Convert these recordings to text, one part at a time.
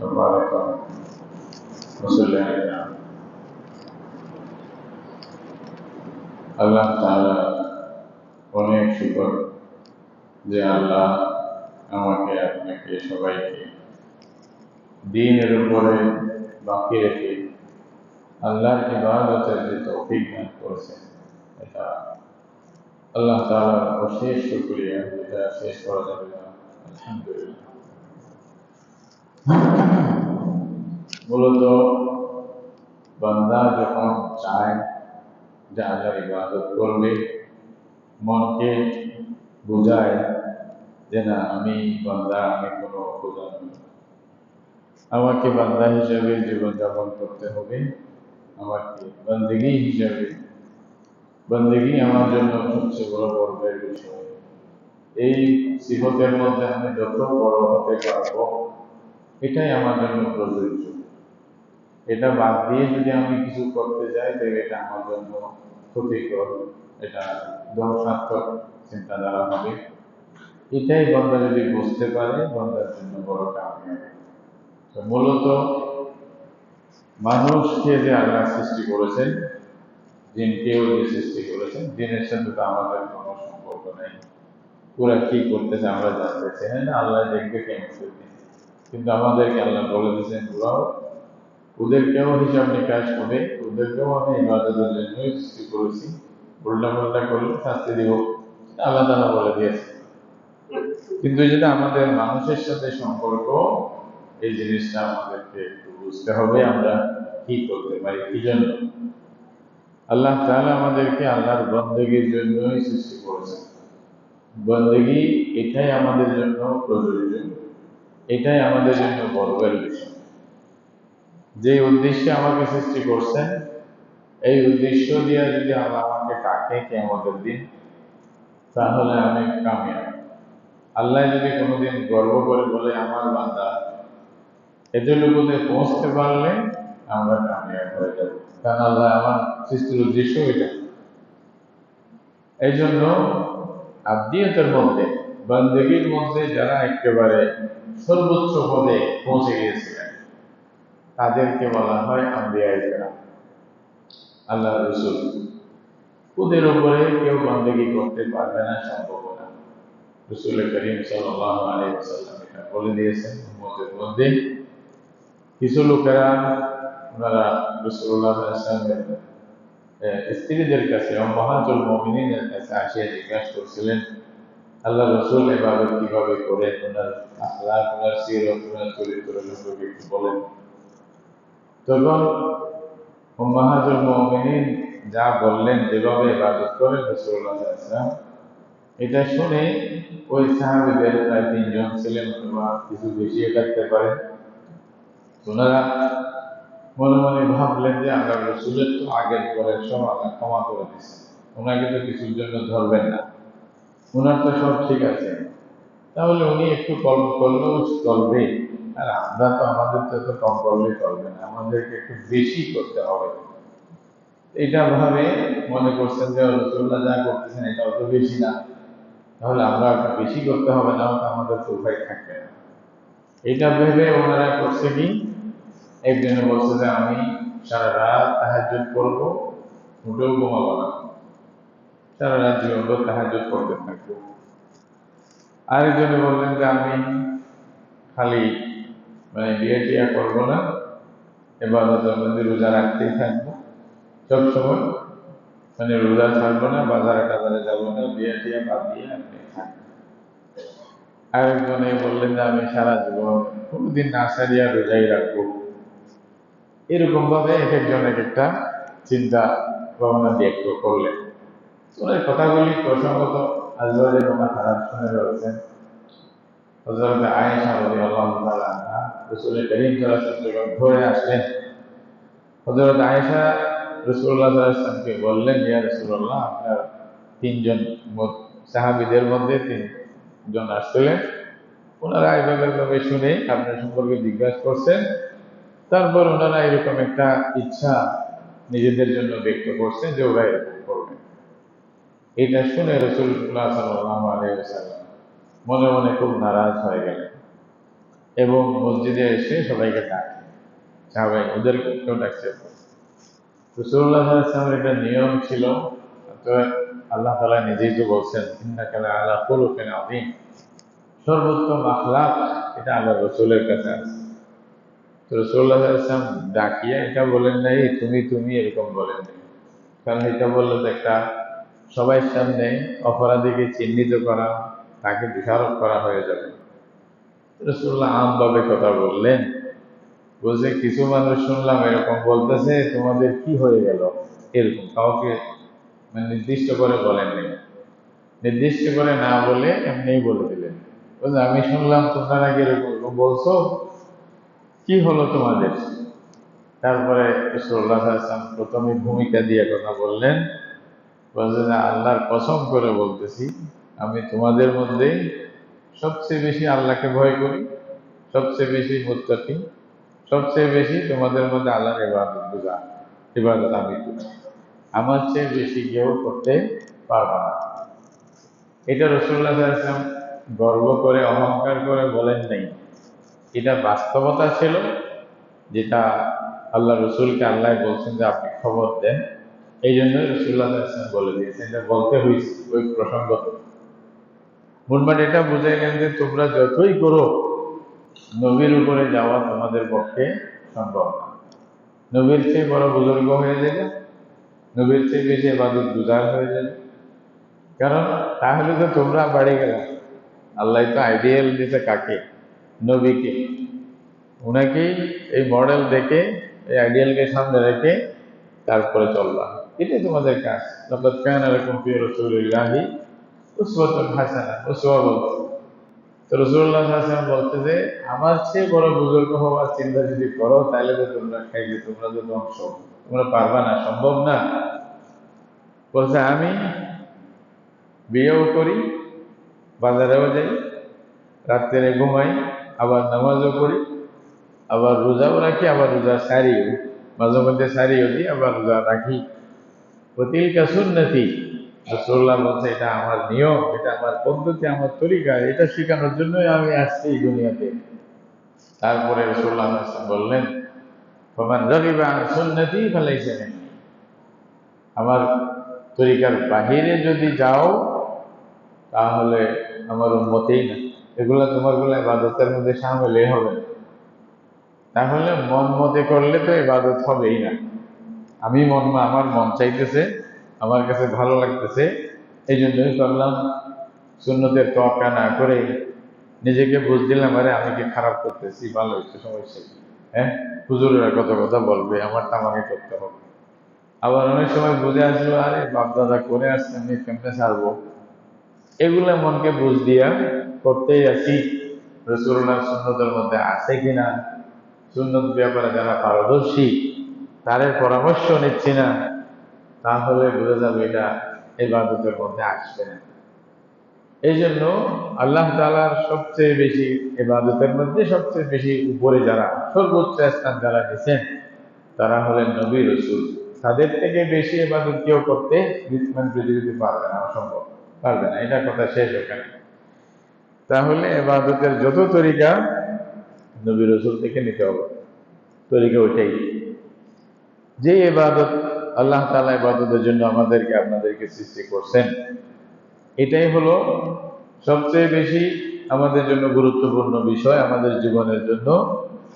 وبارك وسلم على আল্লাহ তাআলা অনেক শুকর যে আল্লাহ আমাকে আপনাকে সবাইকে দ্বীনের উপরে বাকি রেখে আল্লাহর ইবাদতের যে তৌফিক দান করেছেন, এটা আল্লাহ তাআলার অশেষ শুকরিয়া, যেটা শেষ করা যাবে না। আলহামদুলিল্লাহ। মূলত বান্দা যখন চায় যে আল্লাহর ইবাদত করবে, মনকে বোঝায় যে না, আমি বান্দা, আমি কোনো খোদা নই, আমাকে বান্দা হিসাবে জীবনযাপন করতে হবে, আমাকে বন্দেগী হিসাবে, বন্দেগী আমার জন্য সবচেয়ে বড় গর্বের বিষয়। এই সিফতের মধ্যে আমি যত বড় হতে পারবো, এটাই আমার জন্য প্রযোজ্য। এটা বাদ দিয়ে যদি আমি কিছু করতে যাই, তাহলে এটা আমার জন্য ক্ষতিকর, এটা ধ্বংসাত্মক চিন্তাধারা হবে। এটাই বান্দা যদি বুঝতে পারে, বান্দার জন্য বড় কামিয়াবি। তো মূলত মানুষকে যে আল্লাহ সৃষ্টি করেছেন, জিনকেও যে সৃষ্টি করেছেন, জিনের সাথে তো আমাদের কোনো সম্পর্ক নেই। ওরা কি করতেছে আমরা জানতেছি না, আল্লাহ দেখবে কেমন করবে। কিন্তু আমাদেরকে আল্লাহ বলে দিয়েছেন, ওরাও, ওদেরকেও হিসাব নিকাশ হবে, ওদেরকেও আমি ইবাদতের জন্যই সৃষ্টি করেছি, উল্টা পাল্টা করলে শাস্তি দিব, আল্লাহ তাআলা বলে দিয়েছে। কিন্তু যেটা আমাদের মানুষের সাথে সম্পর্ক, এই জিনিসটা আমাদেরকে একটু বুঝতে হবে, আমরা কি করতে পারি, কি জন্য। আল্লাহ তাআলা আমাদেরকে আল্লাহর বন্দেগীর জন্যই সৃষ্টি করেছেন। বন্দেগী এটাই আমাদের জন্য প্রযোজ্য, এটাই আমাদের জন্য গর্বের বিষয়। যে উদ্দেশ্যে আমাকে সৃষ্টি করছেন, এই উদ্দেশ্য দিয়ে যদি আল্লাহ আমাকে ডাকে কিয়ামতের দিন, তাহলে আমি কামিয়াব। আল্লাহ যদি কোনোদিন গর্ব করে বলে আমার বান্দা, এতটুকুতে পৌঁছতে পারলে আমরা কামিয়াব হয়ে যাব, কারণ আল্লাহ আমার সৃষ্টির উদ্দেশ্য এটা। এই জন্য আব্দিয়তের মধ্যে, বন্দেগীর মধ্যে যারা একেবারে সর্বোচ্চ পদে পৌঁছে গিয়েছিলেন, তাদেরকে বলা হয় আম্বিয়ায়ে কেরাম, আল্লাহ রাসূল। ওদের উপরে কেউ বন্দেগী করতে পারবে না, সম্ভব না। রাসূল করিম সাল্লাল্লাহু আলাইহি ওয়াসাল্লাম এটা বলে দিয়েছেন। উম্মতের মধ্যে কিছু লোকেরা, ওনারা রাসূলুল্লাহ সাল্লাল্লাহু আলাইহি ওয়াসাল্লামের স্ত্রীদের কাছে, উম্মাহাতুল মুমিনিনের কাছে আসিয়া জিজ্ঞাসা করছিলেন, আল্লাহ রাসূল ইবাদত কিভাবে করেন, ওনার আখলাক, ওনার সিরত, ওনার চরিত্র সম্পর্কে একটু বলেন। তখন উম্মাহাতুল মুমিনিন যা বললেন, যেভাবে ইবাদত করেন রাসূলুল্লাহ সাল্লাল্লাহু আলাইহি ওয়াসাল্লাম, এটা শুনে ওই সাহাবীদের প্রায় 3 জন ছিলেন, অথবা কিছু বেশিও থাকতে পারে, ওনারা মনে মনে ভাবলেন যে আল্লাহ রাসূলের তো আগের পরের সব আল্লাহ ক্ষমা করে দিচ্ছেন, ওনাকে তো কিছুর জন্য ধরবেন না, ওনার তো সব ঠিক আছে, তাহলে উনি একটু কম করলেও চলবে, আর আমরা তো আমাদের তো কম করলেই চলবে না, আমাদেরকে একটু বেশি করতে হবে। এটা ভাবে মনে করছেন যে রাসূলুল্লাহ যা করতেছেন এটাও তো বেশি না, তাহলে আমরা একটু বেশি করতে হবে, না হলে আমাদের তো উপায় থাকবে না। এটা ভেবে ওনারা করছে কি, একজনে বলছে যে আমি সারা রাত তাহাজ্জুদ করবো, মোটেও ঘুমাবো না, সারা রাত জীবন তাহাজ্জুদ করতে থাকবো। আরেকজনে বললেন যে আমি খালি বিয়ে টিয়া করবো না, ইবাদতের মধ্যে রোজা রাখতেই থাকবো সবসময়, রোজা ছাড়বো না, বাজারে টাজারে যাবো না, বিয়ে টিয়া বাদ দিয়ে আপনি থাকবো। আরেকজনে বললেন যে আমি সারা জীবন কোনোদিন না সারিয়া রোজাই রাখবো। এরকম ভাবে এক একজন এক একটা চিন্তা ভাবনা ব্যক্ত করলেন। ওনার কথাগুলি প্রসঙ্গত আজওয়াজে মুতাহহারাত শুনে রয়েছেন। হযরত আয়েশা রাদিয়াল্লাহু তাআলা আনহা রাসূল করিম সাল্লাল্লাহু আলাইহি ওয়াসাল্লাম ঘরে আসলেন। হযরত আয়েশা রাসূলুল্লাহ সাল্লাল্লাহু আলাইহি ওয়াসাল্লামকে বললেন, ইয়া রাসূলুল্লাহ, আপনার 3 জন সাহাবীদের মধ্যে 3 জন আসছিলেন, ওনারা এইভাবে শুনে আপনার সম্পর্কে জিজ্ঞাসা করছেন, তারপর ওনারা এরকম একটা ইচ্ছা নিজেদের জন্য ব্যক্ত করছেন যে ওরা এরকম করবে। এটা শুনে রাসূলুল্লাহ সাল্লাল্লাহু আলাইহি ওয়াসাল্লাম মনে মনে খুব নারাজ হয়ে গেলেন। এবং মসজিদে এসে সবাইকে ডাকে, সাহাবাই ওদেরকেও ডাকছে। রাসূলুল্লাহ সাল্লাল্লাহু আলাইহি ওয়াসাল্লামের একটা নিয়ম ছিল, তো আল্লাহ তাআলা নিজেই তো বলছেন ইন্নাকা লাআলা খুলুকিন আযীম, সর্বোত্তম আখলাক এটা আল্লাহ রসুলের কাছে আছে। তো রাসূলুল্লাহ সাল্লাল্লাহু আলাইহি ওয়াসাল্লাম ডাকিয়ে এটা বলেন নাই তুমি তুমি এরকম বলেন নাই, কারণ এটা বললে তো একটা সবাই সামনে অপরাধীকে চিহ্নিত করা, তাকে দোষারোপ করা হয়ে যাবে। রাসূলুল্লাহ আমভাবে কথা বললেন, বলছে কিছু মানুষ শুনলাম এরকম বলতেছে তোমাদের কি হয়ে গেল, এরকম কাউকে মানে নির্দিষ্ট করে বলেন নাই, নির্দিষ্ট করে না বলে এমনিই বলে দিলেন। বলছে আমি শুনলাম তোমরা নাকি এরকম এরকম বলছো, কি হলো তোমাদের? তারপরে রাসূলুল্লাহ সাল্লাল্লাহু আলাইহি ওয়াসাল্লাম প্রথমে ভূমিকা দিয়ে কথা বললেন, বলছে যে আল্লাহর কসম করে বলতেছি আমি তোমাদের মধ্যে সবচেয়ে বেশি আল্লাহকে ভয় করি, সবচেয়ে বেশি মুত্তাকি, সবচেয়ে বেশি তোমাদের মধ্যে আল্লাহর ইবাদত আমি করি, আমার চেয়ে বেশি কেউ করতে পারবে না। এটা রাসূলুল্লাহ সাল্লাল্লাহু আলাইহি ওয়াসাল্লাম গর্ব করে অহংকার করে বলেন নাই, এটা বাস্তবতা ছিল, যেটা আল্লাহ রসুলকে আল্লাহ বলছেন যে আপনি খবর দেন, এই জন্য রাসূলুল্লাহ সাল্লাল্লাহু আলাইহি ওয়াসাল্লাম বলে দিয়েছেন, এটা বলতে হয়েছে ওই প্রসঙ্গত। মোটমাট এটা বুঝাইলেন যে তোমরা যতই করো নবীর উপরে যাওয়া তোমাদের পক্ষে সম্ভব না, নবীর চেয়ে বড় বুজুর্গ হয়ে যাবে, নবীর চেয়ে বেশি ইবাদত গুজার হয়ে যাবে, কারণ তাহলে তো তোমরা বাড়ে গেলে। আল্লাহ তো আইডিয়াল দিতে কাকে? নবীকে, ওনাকেই এই মডেল দেখে এই আইডিয়ালকে সামনে রেখে তারপরে চলবা, এটাই তোমাদের কাজ। লাকাদ কানা লাকুম ফি রাসূলিল্লাহি উসওয়াতুন হাসানাহ, উসওয়া বলতে তো রাসূলুল্লাহ সাল্লাল্লাহু আলাইহি ওয়াসাল্লাম বলতে যে আমার চেয়ে বড় বুজুর্গ হওয়ার চিন্তা যদি করো তাহলে তো তোমরা খাইবে, তোমরা তো ধ্বংস, তোমরা পারবা না, সম্ভব না। বলছে আমি বিয়েও করি, বাজারেও যাই, রাত্রে ঘুমাই, আবার নামাজও পড়ি, আবার রোজাও রাখি, আবার রোজা সারিও, মাঝে মধ্যে সারিও দিই, আবার রোজা রাখি। ওতিলকা সুন্নতি, রাসূলুল্লাহ বলছে এটা আমার নিয়ম, এটা আমার পদ্ধতি, আমার তরিকা, এটা শেখানোর জন্যই আমি আসছি এই দুনিয়াতে। তারপরে রাসূলুল্লাহ সাল্লাল্লাহু আলাইহি ওয়াসাল্লাম বললেন ফামান রাগিবা আন সুন্নতি ফালাইসা মিন্নি, আমার তরিকার বাহিরে যদি যাও তাহলে আমার উম্মতেই না, এগুলা তোমারগুলো ইবাদতের মধ্যে শামিলই হবে না। তাহলে মন মতে করলে তো ইবাদত হবেই না। আমি আমার মন চাইতেছে, আমার কাছে ভালো লাগতেছে, এই জন্যই করলাম, সুন্নতের তোয়াক্কা না করে নিজেকে বুঝ দিলাম আরে আমি কি খারাপ করতেছি, ভালো হচ্ছে, সমস্যা কি? হ্যাঁ, হুজুরেরা কত কথা বলবে, আমারটা আমাকে করতে হবে। আবার অনেক সময় বুঝে আসলো আরে বাপ দাদা করে আসছে, আমি কেমনে ছাড়বো, এগুলা মনকে বুঝ দিয়া করতেই আছি। রাসূলুল্লাহ সুন্নতের মধ্যে আছে কিনা, সুন্নত ব্যাপারে যারা পারদর্শী তাদের পরামর্শ নিচ্ছি না, তাহলে বোঝা যাবে এটা ইবাদতের মধ্যে আসবে না। এই জন্য আল্লাহ তাআলার সবচেয়ে বেশি ইবাদতের মধ্যে সবচেয়ে বেশি উপরে যারা, সর্বোচ্চ স্থান যারা নিয়েছেন তারা হলেন নবী রাসূল। তাদের থেকে বেশি ইবাদত কেউ করতে পৃথিবীতে পারবে না, অসম্ভব, পারবে না, এটা কথা শেষ ওখানে। তাহলে ইবাদতের যত তরিকা নবী রাসূল থেকে নিতে হবে, তরিকা ওইটাই। যে ইবাদত আল্লাহ তাআলা ইবাদতের জন্য আমাদেরকে আপনাদেরকে সৃষ্টি করছেন, এটাই হলো সবচেয়ে বেশি আমাদের জন্য গুরুত্বপূর্ণ বিষয় আমাদের জীবনের জন্য।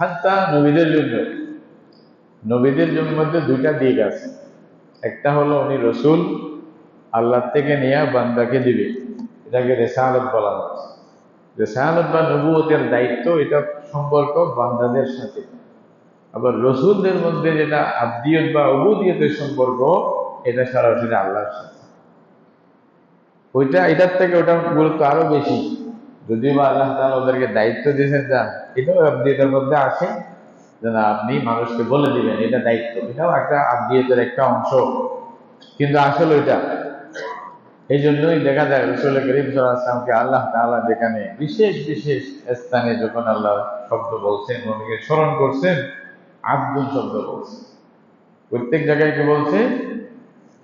হাত্তা নবীদের জন্য, নবীদের জন্য মধ্যে দুইটা দিক আছে, একটা হলো উনি রসুল, আল্লাহ থেকে নিয়ে বান্দাকে দিবে, এটাকে রিসালাত বলা হচ্ছে। রিসালাত বা নবুয়তের দায়িত্ব, এটা সম্পর্ক বান্দাদের সাথে। আবার রসুলদের মধ্যে যেটা আবদিয়ত বা উবুদিয়তের সম্পর্ক, এটা সরাসরি আল্লাহর সাথে। ওইটা এটার থেকে ওটা গুরুত্ব আরো বেশি, যদিও বা আল্লাহ তাআলা ওদেরকে দায়িত্ব দিয়েছেন, যা এটাও আবদিয়তের মধ্যে আসে, যে না আপনি মানুষকে বলে দিবেন, এটা দায়িত্ব, এটাও একটা আবদিয়তের একটা অংশ, কিন্তু আসলে ওইটা। এই জন্যই দেখা যায় রাসূল করিম সাল্লাল্লাহু আলাইহি ওয়াসাল্লামকে আল্লাহ তাআলা যেখানে বিশেষ বিশেষ স্থানে যখন আল্লাহ শব্দ বলছেন, উনাকে স্মরণ করছেন, আব্দুল শব্দ বলছেন। প্রত্যেক জায়গায় কি বলছে?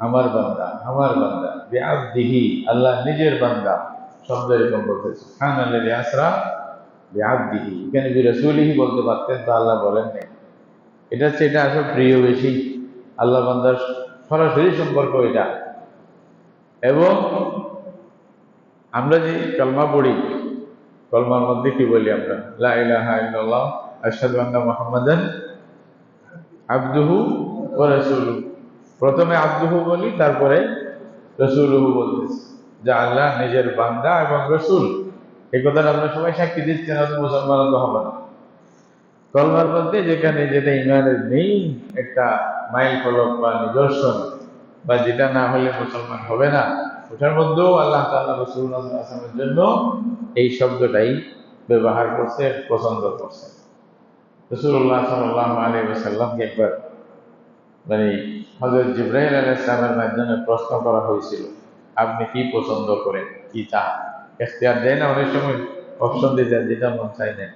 আমার বান্দা, আমার বান্দা, বিআবদিহি, আল্লাহ নিজের বান্দা শব্দ এরকম বলতেছে। সুবহানাল্লাযী আসরা বিআবদিহি, এখানে বিরাসূলিহি বলতে পারতেন, তো আল্লাহ বলেন নাই। এটা আসলে প্রিয় বেশি, আল্লাহ বান্দার সরাসরি সম্পর্ক এটা। এবং আমরা যে কলমা পড়ি, কলমার মধ্যে কি বলি আমরা? লা ইলাহা ইল্লাল্লাহ আশহাদু আন্না মুহাম্মাদান আবদুহু ওয়া রাসূলুহু। প্রথমে আবদুহু বলি, তারপরে রাসূলুহু বলতেছি, যে আল্লাহ নিজের বান্দা এবং রাসূল। এই কথাটা আমরা সবাই সাক্ষী দিচ্ছি না, তো মুসলমান তো হবে না। কলমার মধ্যে যেখানে যেটা ইমানের মেইন একটা মাইল ফলক বা নিদর্শন, বা যেটা না হলে মুসলমান হবে না, ওটার মধ্যেও আল্লাহ তাআলা রাসূলুল্লাহ সাল্লাল্লাহু আলাইহি ওয়াসাল্লামের জন্য এই শব্দটাই ব্যবহার করছে, পছন্দ করছে। রাসূলুল্লাহ সাল্লাল্লাহু আলাইহি ওয়াসাল্লামকে একবার মানে হযরত জিবরাইল আলাইহিস সালামের মাধ্যমে প্রশ্ন করা হয়েছিল, আপনি কি পছন্দ করেন, কি চান? ইখতিয়ার দেয় না অনেক সময়, অপশন দিয়ে দেন, যেটা মন চায় নেন।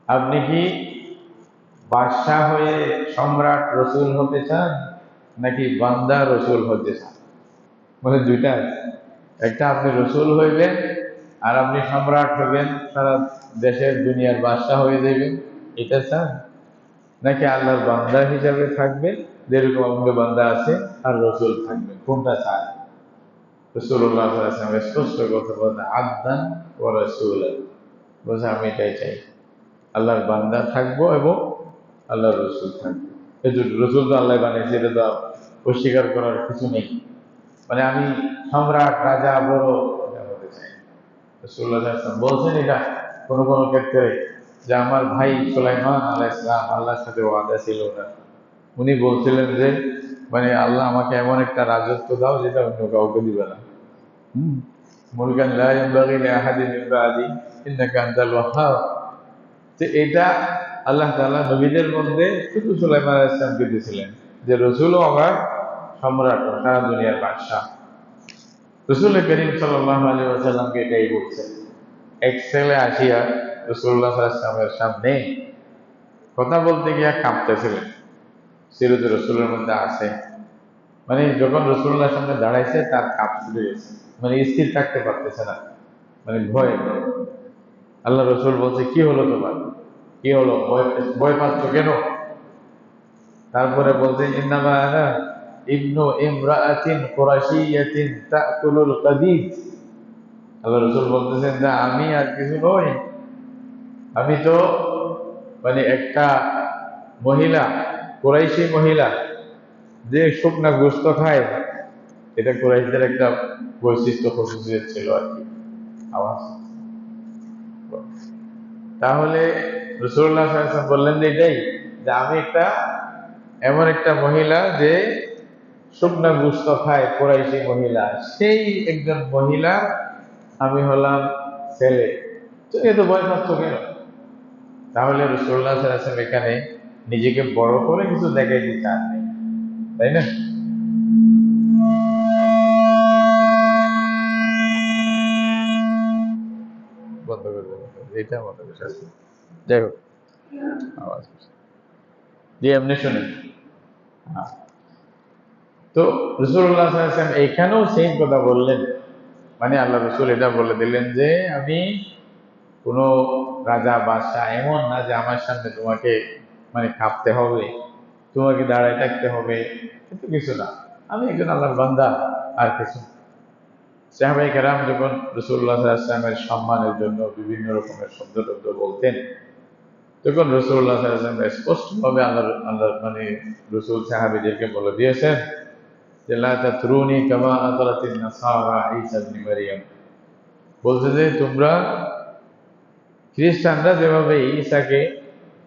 আপনি কি বাদশাহ হয়ে সম্রাট রসুল হতে চান, নাকি বান্দা রসুল হতে চান? মানে দুইটা আছে। একটা আপনি রসুল হইবেন, আর আপনি সম্রাট হবেন, সারা দেশের দুনিয়ার বাদশাহ হয়ে যাবেন, এটা চান? নাকি আল্লাহর বান্দা হিসাবে থাকবেন, যেরকম আমাদের বান্দা আছে, আর রসুল থাকবেন, কোনটা চান? রাসূলুল্লাহ সাল্লাল্লাহু আলাইহি ওয়াসাল্লাম স্পষ্ট কথা বলেন, আবদান ওয়া রাসূলান। বলছে আমি এটাই চাই, আল্লাহর বান্দা থাকবো এবং আল্লাহর রসুল থাকবো। এই যে রসুল তো আল্লাহ বানিয়েছে, এটা তো অস্বীকার করার কিছু নেই। মানে আমি সম্রাট, রাজা, বড়, এটা হতে চাই না। রাসূলুল্লাহ সাল্লাল্লাহু আলাইহি ওয়াসাল্লাম বলছেন এটা কোনো কোনো ক্ষেত্রে, যে আমার ভাই সুলাইমান আলাইহিস সালাম, আল্লাহর সাথে ওয়াদা ছিল না, উনি বলছিলেন যে মানে আল্লাহ আমাকে এমন একটা রাজত্ব দাও যেটা অন্য কাউকে দিবে না। হুম, মুলকান লা ইয়ানবাগি লিআহাদিন মিন বা'দি ইন্নাকা আনতাল ওয়াহ্হাব। তো এটা আল্লাহ তাআলা নবীদের মধ্যে শুধু সুলাইমান আলাইহিস সালামকে দিয়েছিলেন, যে রসুলও আমার সম্রাট, সারা দুনিয়ার বাদশাহ। রসুল করিম সাল্লাল্লাহু আলাইহি ওয়াসাল্লামকে এটাই বলছেন। এক ছেলে আসিয়া রাসূলুল্লাহ সাল্লাল্লাহু আলাইহি ওয়াসাল্লামের সামনে কথা বলতে গিয়া কাঁপতেছিলেন, সিরাত রসুলের মধ্যে আছে। মানে যখন রসুল্লাহর সামনে দাঁড়াইছে, তার কাঁপ ছুটে গেছে, মানে স্থির থাকতে পারতেছে না, মানে ভয়। আল্লাহ রসুল বলছে, কি হলো তোমার, কি হলো, ভয় ভয় পাচ্ছ কেন? তারপরে বলছে, ইন্নামা আনা ইবনু ইমরাআতিন কুরাশিয়াতিন তাকুলুল কাদিদ। আল্লাহ রসুল বলতেছেন যে আমি আর কিছু নই, আমি তো মানে একটা মহিলা, কুরাইশি মহিলা, যে শুকনা গোস্ত খায়। এটা কুরাইশদের একটা বৈশিষ্ট্য, খুশুসিয়ত ছিল আর কি। আওয়াজ, তাহলে রাসূলুল্লাহ সাল্লাল্লাহু আলাইহি ওয়াসাল্লাম বললেন যে এটাই, যে আমি একটা এমন একটা মহিলা যে শুকনা গোস্ত খায়, কুরাইশি মহিলা, সেই একজন মহিলা আমি হলাম ছেলে। তো এত ভয় পাচ্ছ কেন? তাহলে রাসূলুল্লাহ সাল্লাল্লাহু আলাইহি ওয়াসাল্লাম এখানে নিজেকে বড় করে কিছু দেখাইতে চান নাই, তাই না? বন্ধ করে দেবো, এটা বন্ধ করে আসবে। যাই হোক, আওয়াজ জি এমনি শুনেন। হ্যাঁ। তো রাসূলুল্লাহ সাল্লাল্লাহু আলাইহি ওয়াসাল্লাম এখানেও সেম কথা বললেন। মানে আল্লাহ রসুল এটা বলে দিলেন যে আমি কোনো রাজা বাদশাহ এমন না যে আমার সামনে তোমাকে মানে কাঁপতে হবে, তোমাকে দাঁড়ায় থাকতে হবে, কিন্তু কিছু না, আমি একজন আল্লাহর বান্দা, আর কিছু না। সাহাবায়ে কেরাম যখন রাসূলুল্লাহ সাল্লাল্লাহু আলাইহি ওয়াসাল্লামের সম্মানের জন্য বিভিন্ন রকমের শব্দ টব্দ বলতেন, তখন রাসূলুল্লাহ সাল্লাল্লাহু আলাইহি ওয়াসাল্লাম স্পষ্টভাবে আল্লাহ মানে রসুল সাহাবীদেরকে বলে দিয়েছেন যে লা তাতরুনি কামা আতরাতিন নাসারা ঈসা ইবনে মারইয়াম। বলছে যে তোমরা খ্রিস্টানরা যেভাবে ঈসাকে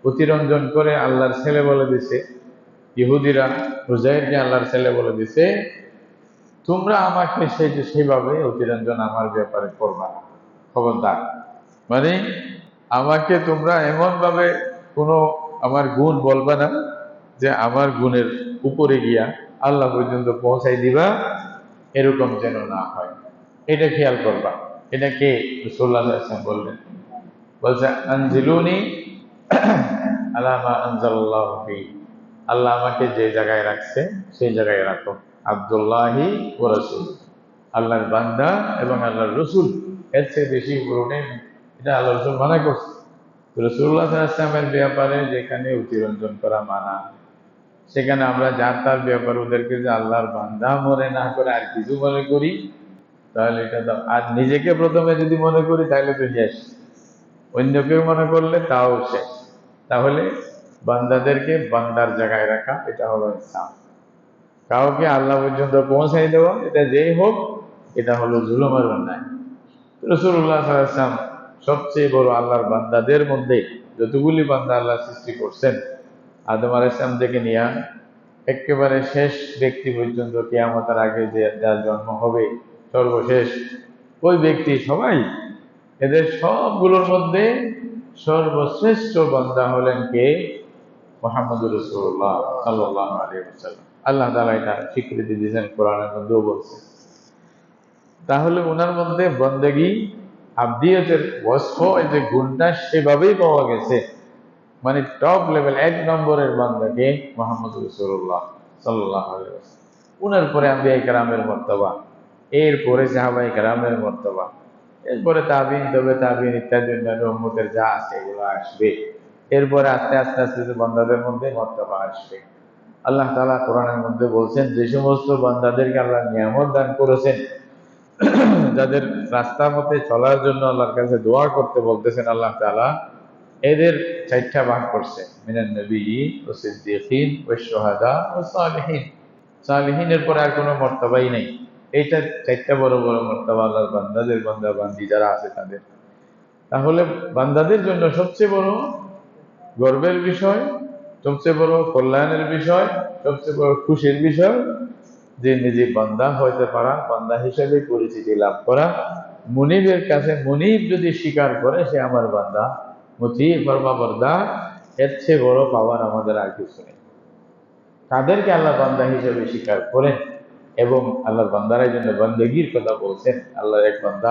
অতিরঞ্জন করে আল্লাহর ছেলে বলে দিছে, ইহুদিরা উজাইরকে আল্লাহর ছেলে বলে দিছে, তোমরা আমাকে সেইভাবে অতিরঞ্জন আমার ব্যাপারে করবা না, খবরদার। মানে আমাকে তোমরা এমন ভাবে কোনো আমার গুণ বলবা না, যে আমার গুণের উপরে গিয়া আল্লাহ পর্যন্ত পৌঁছাই দিবা, এরকম যেন না হয়, এটা খেয়াল করবা। এটা কে? রাসূলুল্লাহ সাল্লাল্লাহু আলাইহি ওয়াসাল্লাম বললেন। বলছে আনজিলুনি আলা মা আনজালাল্লাহু ফি, আল্লাহ আমাকে যে জায়গায় রাখছে সেই জায়গায় রাখো। আব্দুল্লাহি ওয়া রাসূল, আল্লাহর বান্দা এবং আল্লাহর রসুল, এর চেয়ে বেশি উপরে এটা আল্লাহ রসুল মানা করছে। রাসূলুল্লাহ সাল্লাল্লাহু আলাইহি ওয়াসাল্লামের ব্যাপারে যেখানে অতিরঞ্জন করা মানা, সেখানে আমরা যার তার ব্যাপারে ওদেরকে যে আল্লাহর বান্দা মনে না করে আর কিছু মনে করি, তাহলে এটা তো, আর নিজেকে প্রথমে যদি মনে করি তাহলে তো শেষ, অন্যকে মনে করলে তাও শেষ। তাহলে বান্দাদেরকে বান্দার জায়গায় রাখা, এটা হলো ইসলাম। কাউকে আল্লাহ পর্যন্ত পৌঁছাই দেওয়া, এটা যেই হোক, এটা হলো জুলুমের অন্যায়। রাসূলুল্লাহ সাল্লাল্লাহু আলাইহি ওয়াসাল্লাম সবচেয়ে বড় আল্লাহর বান্দাদের মধ্যে, যতগুলি বান্দা আল্লাহ সৃষ্টি করছেন, আদম আলাইহিস সালাম থেকে নিয়ে একেবারে শেষ ব্যক্তি পর্যন্ত, কিয়ামতের আগে যে যার জন্ম হবে সর্বশেষ ওই ব্যক্তি, সবাই, এদের সবগুলোর মধ্যে সর্বশ্রেষ্ঠ বান্দা হলেন কে? মুহাম্মদুর রাসূলুল্লাহ সাল্লাল্লাহু আলাইহি ওয়াসাল্লাম। আল্লাহ তাআলা এটা স্বীকৃতি দিয়েছেন, কোরআনের মধ্যেও বলছেন। তাহলে ওনার মধ্যে বন্দেগী, আবদিয়তের ওয়াসফ, এই যে গুণটা সেভাবেই পাওয়া গেছে। মানে টপ লেভেল, এক নম্বরের বান্দাকে মুহাম্মদ রাসূলুল্লাহ সাল্লাল্লাহু আলাইহি ওয়াসাল্লাম। উনার পরে আম্বিয়া কেরামের মর্তবা, এরপরে সাহাবায়ে কেরামের মর্তবা, এরপরে তাবিঈন, তবে তাবিঈন ইত্যাদি অন্যান্য উম্মতের যা আছে এগুলো আসবে। এরপরে আস্তে আস্তে আস্তে যে বান্দাদের মধ্যে মর্তবা আসবে। আল্লাহ তাআলা কোরআনের মধ্যে বলছেন, যে সমস্ত বান্দাদেরকে আল্লাহ নিয়ামত দান করেছেন, যাদের রাস্তা মতে চলার জন্য আল্লাহর কাছে দোয়া করতে বলতেছেন আল্লাহ তাআলা, এদের চারটা ভাগ করছে, মিনান নবিয়্যিন ওয়া সিদ্দীকিন ওয়া শুহাদা ওয়া সালিহিন। সালিহিনের পরে আর কোনো মর্তবাই নেই। এইটা চারটা বড় বড় মর্তবা আল্লাহর বান্দাদের, বান্দা বান্দি যারা আছে তাদের। তাহলে বান্দাদের জন্য সবচেয়ে বড় গর্বের বিষয়, সবচেয়ে বড় কল্যাণের বিষয়, সবচেয়ে বড় খুশির বিষয় যে নিজে বান্দা হইতে পারা, বান্দা হিসেবে পরিচিতি লাভ করা। মুনিবের কাছে মুনিব যদি স্বীকার করে সে আমার বান্দা, মুতি ফরমাবরদার, এর চেয়ে বড় পাওয়ার আমাদের আর কিছু নেই। তাদেরকে আল্লাহ বান্দা হিসেবে স্বীকার করেন এবং আল্লাহর বান্দারাই জন্য বান্দেগীর কথা বলছেন। আল্লাহর এক বান্দা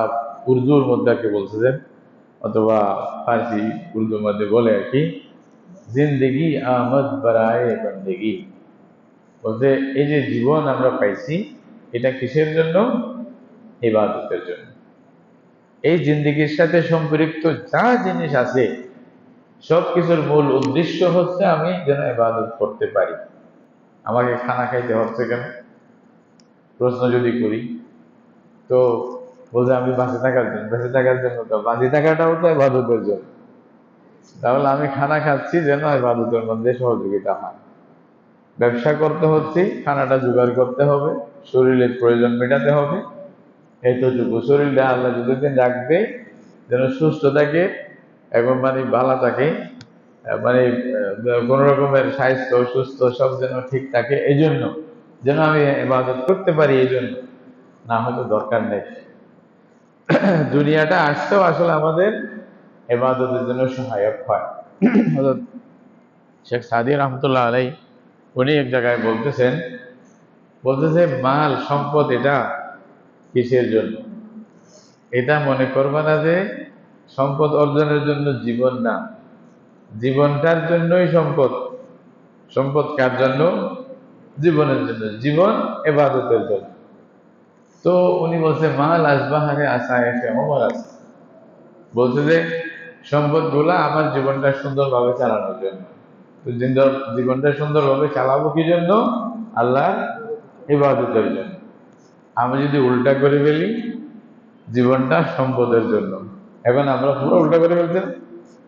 উর্দুর মধ্যে বলছেন, অথবা ফার্সি উর্দুর মধ্যে বলে আর কি, জিন্দেগি আমদ বারায়ে বন্দেগী। বলতে এই যে জীবন আমরা পাইছি, এটা কিসের জন্য? ইবাদতের জন্য। এই জিন্দেগির সাথে সম্পৃক্ত যা জিনিস আছে সবকিছুর মূল উদ্দেশ্য হচ্ছে আমি যেন ইবাদত করতে পারি। আমাকে খানা খাইতে হচ্ছে কেন প্রশ্ন যদি করি, তো বলছে আমি বাঁচে থাকার জন্য। বেঁচে থাকার জন্য তো বাঁচে থাকাটাও তো ইবাদতের জন্য। তাহলে আমি খানা খাচ্ছি যেন ইবাদতের মধ্যে সহযোগিতা হয়। ব্যবসা করতে হচ্ছে, খানাটা জোগাড় করতে হবে, শরীরের প্রয়োজন মেটাতে হবে, এতটুকু। শরীরটা আল্লাহ যতদিন রাখবে যেন সুস্থ থাকে এবং মানে ভালো থাকে, মানে কোন রকমের স্বাস্থ্য সুস্থ সব যেন ঠিক থাকে, এই জন্য যেন আমি ইবাদত করতে পারি, এই জন্য। না হয়তো দরকার নেই। দুনিয়াটা আসতেও আসলে আমাদের ইবাদতের জন্য সহায়ক হয়। হযরত শেখ সাদী রহমতুল্লাহ আলাই, উনি এক জায়গায় বলতেছে মাল সম্পদ এটা কিসের জন্য? এটা মনে করবা না যে সম্পদ অর্জনের জন্য জীবন, না, জীবনটার জন্যই সম্পদ। সম্পদ কার জন্য? জীবনের জন্য। জীবন ইবাদতের জন্য। তো উনি বলছে মাল আসবাহারে আসা এসে অমর আছে, বলছে যে সম্পদ গুলা আমার জীবনটা সুন্দরভাবে চালানোর জন্য। তো জীবনটা সুন্দরভাবে চালাবো কি জন্য? আল্লাহ ইবাদতের জন্য। আমি যদি উল্টা করে ফেলি, জীবনটা সম্পদের জন্য। এখন আমরা পুরো উল্টা করে ফেলছি,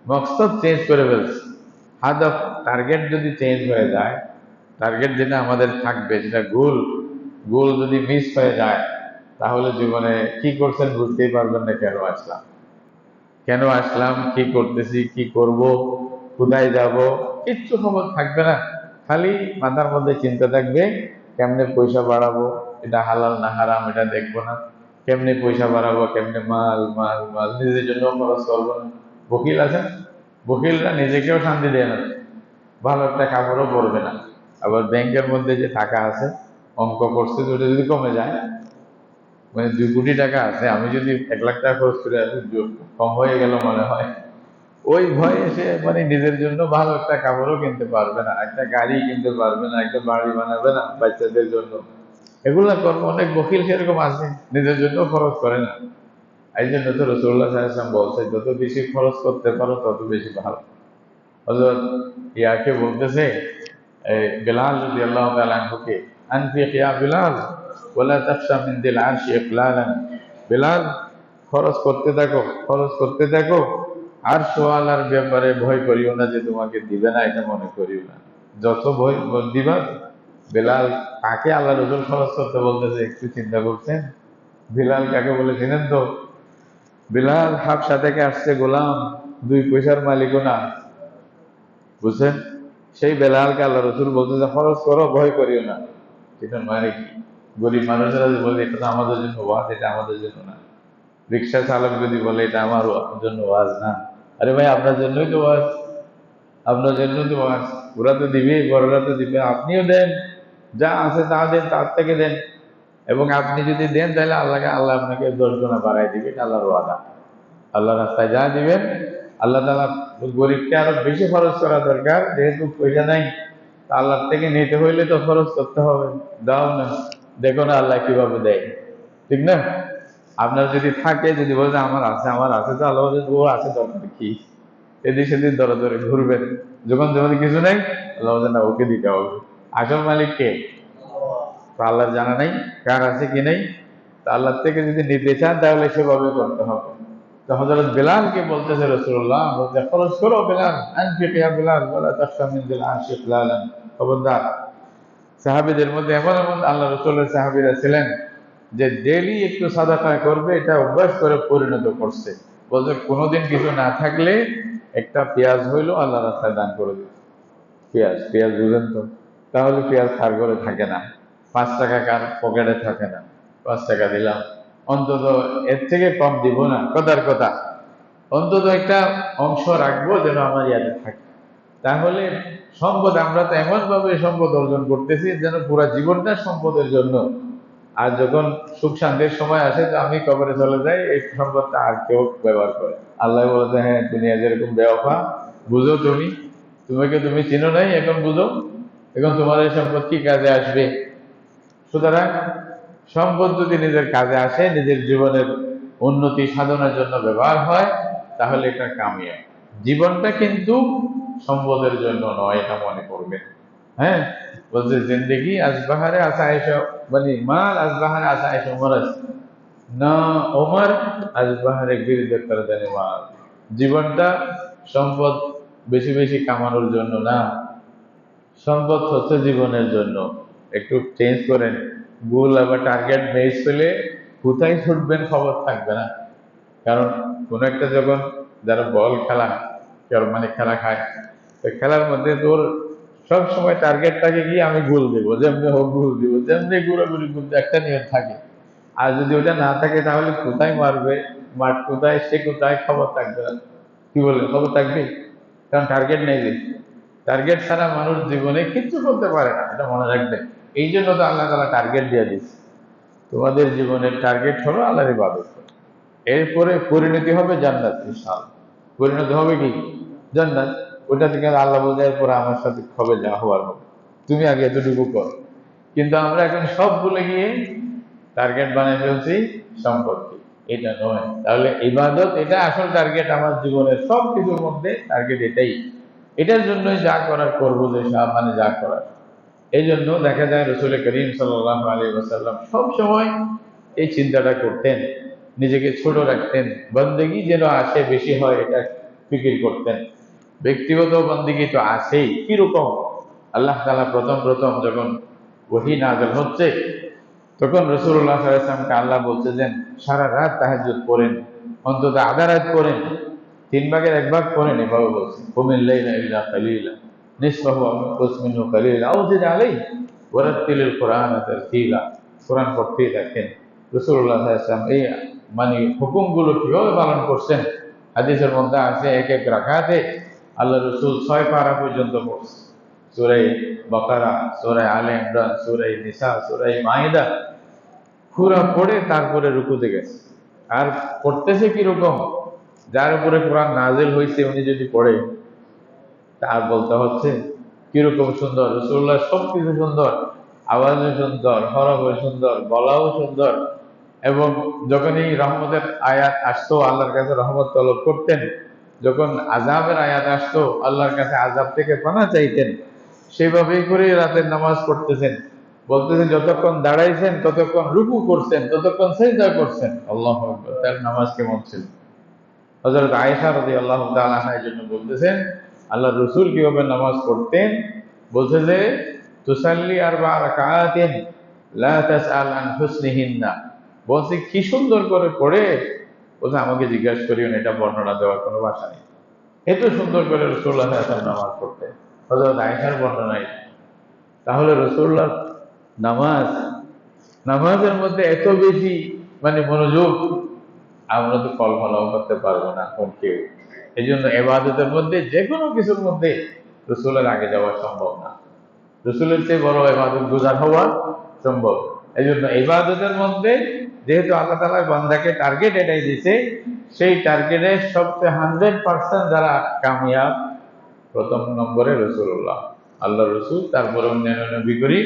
মকসদ চেঞ্জ করে ফেলছি। হাদফ, টার্গেট যদি চেঞ্জ হয়ে যায়, টার্গেট যেটা আমাদের থাকবে, যেটা গোল যদি মিস হয়ে যায়, তাহলে জীবনে কি করছেন বুঝতেই পারবেন না। কেন আসলাম, কি করতেছি, কি করব, কোথায় যাব, কিচ্ছু খবর থাকবে না। খালি মাথার মধ্যে চিন্তা থাকবে কেমনে পয়সা বাড়াবো, এটা হালাল না হারাম এটা দেখবো না, কেমনে পয়সা বাড়াবো, কেমনে মাল মাল মাল, নিজের জন্য খরচ করবো না। বকিল আছেন, বকিলরা নিজেকেও শান্তি দেয় না, ভালো একটা কাপড়ও পরবে না। আবার ব্যাংকের মধ্যে যে টাকা আছে, অঙ্ক করছে, ওটা যদি কমে যায়, মানে 2 কোটি টাকা আছে, আমি যদি 1 লাখ টাকা খরচ করে আসি, কম হয়ে গেল মনে হয়, ওই ভয়ে সে মানে নিজের জন্য ভালো একটা কাপড়ও কিনতে পারবে না, একটা গাড়ি কিনতে পারবে না, একটা বাড়ি বানাবে না বাচ্চাদের জন্য। এগুলা কর্ম অনেক বকিল সেরকম আছে, নিজের জন্য খরচ করে না। এই জন্য তো রাসূলুল্লাহ সাল্লাল্লাহু আলাইহি ওয়াসাল্লাম বলছে যত বেশি খরচ করতে পারো তত বেশি ভালো। হযরত ইয়াকে বলতেছে বেলাল রাদিয়াল্লাহু তাআলা আনহুকে, আনফিক ইয়া বেলাল ওয়ালা তাখশা মিন দিল আরশি ইকলালান। বেলাল, খরচ করতে থাকো, খরচ করতে থাকো, আরশ ওয়ালার ব্যাপারে ভয় করিও না যে তোমাকে দিবে না, এটা মনে করিও না। যত ভয় দিবা। বেলাল কাকে আল্লাহ রাসূল খরচ করতে বলতেছে একটু চিন্তা করছেন? বিলাল কাকে বলেছিলেন তো? বিলাল হাবশা থেকে আসছে গোলাম, 2 পয়সার মালিকও না, বুঝছেন? সেই বেলালকে আল্লাহ রসুল বলতে যে খরচ করো, ভয় করিও না। এটা মানে কি? গরিব মানুষেরা যদি বলে এটা তো আমাদের জন্য ওয়াজ, এটা আমাদের জন্য না। রিক্সা চালক যদি বলে এটা আমার জন্য ওয়াজ না, আরে ভাই আপনার জন্যই তো ওয়াজ, আপনার জন্যই তো ওয়াজ। ওরা তো দিবে, বড়রা তো দিবে, আপনিও দেন, যা আছে তা দেন, তার থেকে দেন। এবং আপনি যদি দেন তাহলে আল্লাহ আপনাকে 10 গুণা বাড়াই দিবে, এটা আল্লাহর ওয়াদা। আল্লাহ রাস্তায় যা দিবেন, আল্লাহ তাআলা গরিবকে আরো বেশি খরচ করা দরকার, যেহেতু পয়সা নাই, তা আল্লাহর থেকে নিতে হইলে তো খরচ করতে হবে। দাও না, দেখো না আল্লাহ কিভাবে দেয়, ঠিক না? আপনার যদি থাকে, যদি বলে যে আমার আছে, আমার আছে, তো আল্লাহ বলে ও আছে দরকার কি, এদিক সেদিক ধরে ধরে ঘুরবেন। যখন যখন কিছু নেই, আল্লাহ বলে না, ওকে দিতে হবে। আসল মালিক কে? তো আল্লাহর জানা নাই কার আছে কি নেই। তা আল্লাহ থেকে যদি নিতে চান তাহলে সেভাবে করতে হবে। তো হযরত বেলালকে বলতেছে রাসূলুল্লাহ, বলতে খরচ করো বেলাল, আনফিক ইয়া বেলাল ওয়ালা তাখশা মিন দিল আরশি ইকলালান। খবরদার। সাহাবীদের মধ্যে এমন এমন আল্লাহ রাসূলের সাহাবীরা ছিলেন যে ডেইলি একটু সাদাকা করবে, এটা অভ্যাস করে পরিণত করছে। বলছে কোনোদিন কিছু না থাকলে একটা পেঁয়াজ হইলো আল্লাহ রাস্তায় দান করে দিত। পেঁয়াজ, পেঁয়াজ বুঝেন তো? তাহলে পেঁয়াজ কার ঘরে থাকে না? 5 টাকা কার পকেটে থাকে না? 5 টাকা দিলাম, অন্তত এর থেকে কম দিব না, কথার কথা। অন্তত একটা অংশ রাখবো যেন আমার ইয়াতে থাকে। তাহলে সম্পদ, আমরা তো এমন ভাবে সম্পদ অর্জন করতেছি যেন পুরা জীবনটা সম্পদের জন্য। আর যখন সুখ শান্তির সময় আসে, তো আমি কবরে চলে যাই, এই সম্পদটা আর কেউ ব্যবহার করে। আল্লাহ বলতে, হ্যাঁ দুনিয়া যেরকম বেওয়াফা, বুঝো তুমি, তোমাকে তুমি চিনো নাই, এখন বুঝো, এখন তোমার এই সম্পদ কি কাজে আসবে। সুতরাং সম্পদ যদি নিজের কাজে আসে, নিজের জীবনের উন্নতি সাধনের জন্য ব্যবহার হয়, তাহলে এটা কামিয়াব। জীবনটা কিন্তু সম্পদের জন্য নয়, এটা মনে করবেন। হ্যাঁ, বলছে জিন্দগি আসবাহারে আসাইশ, মানে মাল আসবাহারে আসাইশ উমর না, ওমর আসবাহারে গিরদে করদানে মাল। জীবনটা সম্পদ বেশি বেশি কামানোর জন্য না, সম্পদ হচ্ছে জীবনের জন্য। একটু চেঞ্জ করেন, গোল আবার টার্গেট বেস পেলে কোথায় ছুটবেন খবর থাকবে না। কারণ কোন একটা যখন, যারা বল খেলা, মানে খেলা খায়, তো খেলার মধ্যে তোর সব সময় টার্গেট থাকে কি, আমি গোল দেবো, যেমনি হোক গোল দিব, যেমনি ঘুরাঘুরি করতে একটা নিয়ম থাকে। আর যদি ওটা না থাকে তাহলে কোথায় মারবে, মাঠ কোথায়, সে কোথায়, খবর থাকবে না। কি বলে, খবর থাকবে? কারণ টার্গেট নেই যে। টার্গেট ছাড়া মানুষ জীবনে কিচ্ছু করতে পারে না, এটা মনে রাখবেন। এই জন্য তো আল্লাহ তাআলা টার্গেট দিয়ে দিচ্ছে। তোমাদের জীবনের টার্গেট হলো আল্লাহর ইবাদত। এরপরে পরিণতি হবে জান্নাত, ইনশাআল্লাহ। পরিণতি হবে কি? জান্নাত। ওটা থেকে আল্লাহ বলতে, এরপরে আমার সাথে হবে যা হওয়ার হবে, তুমি আগে এতটুকু কর। কিন্তু আমরা এখন সব ভুলে গিয়ে টার্গেট বানিয়ে ফেলছি সম্পত্তি, এটা নয়। তাহলে ইবাদত এটা আসল টার্গেট, আমার জীবনের সব কিছুর মধ্যে টার্গেট এটাই। এটার জন্যই যা করার করবো, যে মানে যা করার। এই জন্য দেখা যায় রসুল করিম সাল্লাল্লাহু আলাইহি ওয়াসাল্লাম সব সময় এই চিন্তাটা করতেন, নিজেকে ছোট রাখতেন, বন্দেগী যেন আসে বেশি হয় এটা ফিকির করতেন। ব্যক্তিগত বন্দেগী তো আসেই, কিরকম? আল্লাহ তাআলা প্রথম প্রথম যখন ওহী নাযিল হচ্ছে, তখন রাসূলুল্লাহ সাল্লাল্লাহু আলাইহি ওয়াসাল্লামকে আল্লাহ বলতেছেন সারা রাত তাহাজ্জুদ পড়েন, অন্তত আধা রাত পড়েন, 3 ভাগের 1 ভাগ পড়েন, এভাবে বলছে কুমিল লাইলা ইল্লা কালিলা নিসফাহু আও ইনকুস মিনহু কালিলা আও জিদ আলাইহি ওয়ারাত্তিলিল কুরআনা তারতিলা। কোরআন পড়তেই থাকেন। রাসূলুল্লাহ সাল্লাল্লাহু আলাইহি ওয়াসাল্লাম এই মানে হুকুমগুলো কিভাবে পালন করছেন, হাদিসের মধ্যে আছে এক এক রাকাতে আল্লাহ রাসূল 6 পারা পর্যন্ত পড়ছে। সূরা বাকারা, সূরা আলে ইমরান, সূরা নিসা, সূরা মাইদা পুরা পড়ে তারপরে রুকুতে গেছে। আর পড়তেছে কিরকম? যার উপরে কোরআন নাজিল হয়েছে উনি যদি পড়ে, তার বলতে হচ্ছে কিরকম সুন্দর। রাসূলুল্লাহ সবকিছু সুন্দর, আওয়াজও সুন্দর, হরফও সুন্দর, গলাও সুন্দর, এবং যখন এই রহমতের আয়াত আসতো আল্লাহর কাছে রহমত তলব করতেন, যখন আযাবের আয়াত আসতো আল্লাহর কাছে আযাব থেকে পানা চাইতেন। সেভাবেই করে রাতের নামাজ পড়তেছেন, বলতেছেন যতক্ষণ দাঁড়াইছেন, ততক্ষণ রুকু করছেন, ততক্ষণ সিজদা করছেন। আল্লাহু আকবার! তার নামাজ কেমন ছিল? হযরত আয়েশা রাদিয়াল্লাহু তাআলা আনহা এর জন্য বলতেছেন আল্লাহর রাসূল কিভাবে নামাজ পড়তেন, বলছে যে তুসাল্লি আরবা রাকাআতিন লা তাসআল আন হুসনিহিন্না। বলছে কি সুন্দর করে পড়ে, বলছে আমাকে জিজ্ঞাসা করিও না, এটা বর্ণনা দেওয়ার কোনো ভাষা নেই। এত সুন্দর করে রাসূলুল্লাহ সাল্লাল্লাহু আলাইহি ওয়াসাল্লাম নামাজ পড়তেন, হযরত আয়েশার বর্ণনায়। তাহলে রাসূলুল্লাহ নামাজ, নামাজের মধ্যে এত বেশি মনোযোগ আমরা তো কল্পনাও করতে পারবো না কোন কেউ। এই জন্য এবাদতের মধ্যে যে কোনো কিছুর মধ্যে রসুলের আগে যাওয়া সম্ভব না। রসুলের চেয়ে বড় এবাদত গুজার হওয়া সম্ভব। এই জন্য এবাদতের মধ্যে যেহেতু আল্লাহ তাআলা বান্দাকে টার্গেট এটাই দিয়েছে, সেই টার্গেটে সবচেয়ে 100% যারা কামিয়াব, প্রথম নম্বরে রসুল্লাহ, আল্লাহ রসুল, তারপরে অন্যান্য নবী করিম,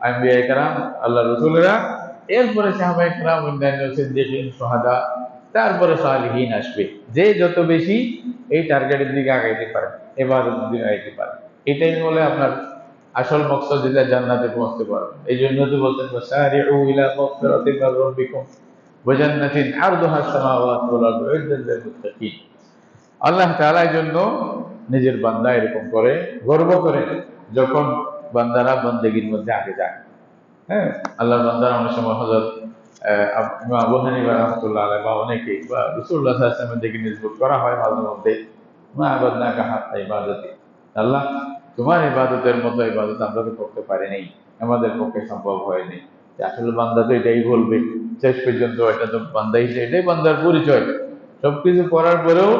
আম্বিয়া কেরাম, আল্লাহ রসুলেরা, এরপরে সাহাবায়ে কেরাম, অন্যান্য সিদ্দিকীন, শুহাদা, তারপরে সালিহিন আসবে। যে যত বেশি এই টার্গেটের দিকে আগাইতে পারে, এবাদতের দিকে আগাইতে পারে, এটাই হলে আপনার আসল মকসদ, যেটা জান্নাতে পৌঁছতে পারবে। এই জন্য তো বলতেন ওয়াসারিউ ইলা মাগফিরাতিন মির রাব্বিকুম ওয়া জান্নাতিন আরদুহা আস-সামাওয়াতু ওয়াল আরদু উইদ্দাত লিল মুত্তাকিন। আল্লাহ তাআলা এই জন্য নিজের বান্দা এরকম করে গর্ব করে যখন বান্দারা বন্দেগীর মধ্যে আগে যায়। হ্যাঁ, আল্লাহর বান্দারা অনেক সময় হযরত ইমাম আবু হানিফা রাহমাতুল্লাহ আলাইহি বা অনেকে বা রাসূলুল্লাহ সাল্লাল্লাহু আলাইহি ওয়াসাল্লামের দিকে নিসবত করা হয় মাঝে মধ্যে, মা আবাদনাকা হাত্তা ইবাদাতি, আল্লাহ তোমার ইবাদতের মতো ইবাদত আমরা তো করতে পারি নাই, আমাদের পক্ষে সম্ভব হয়নি। আসলে বান্দা তো এটাই বলবে শেষ পর্যন্ত, এটা তো বান্দা হিসেবে এটাই বান্দার পরিচয়। সবকিছু করার পরেও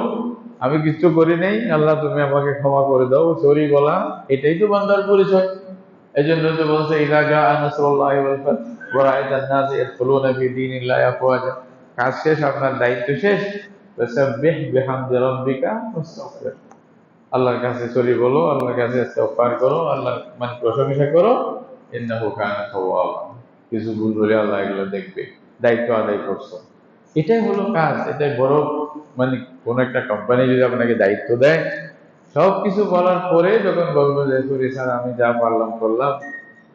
আমি কিছু করি নাই, আল্লাহ তুমি আমাকে ক্ষমা করে দাও, সরি বলা, এটাই তো বান্দার পরিচয়। এই জন্য তো বলছে ইযা জাআ নাসরুল্লাহি ওয়াল ফাত ওয়া রাআইতান নাসা ইয়াদখুলুনা ফি দীনিল্লাহি আফওয়াজা। কাজ শেষ, আপনার দায়িত্ব শেষ। ফাসাব্বিহ বিহামদি রাব্বিকা ওয়াস্তাগফির। আল্লাহর কাছে সরি বলো, আল্লাহর কাছে ইস্তিগফার করো, আল্লাহর প্রশংসা করো। ইন্নাহু কানা তাওয়াবা। কিছু ভুল হলে আল্লাহ এগুলো দেখবে, দায়িত্ব আদায় করছো, এটাই হলো কাজ। এটাই বড়। কোন একটা কোম্পানি যদি আপনাকে দায়িত্ব দেয়, সবকিছু বলার পরে যখন বলবো যে সরি স্যার, আমি যা পারলাম করলাম,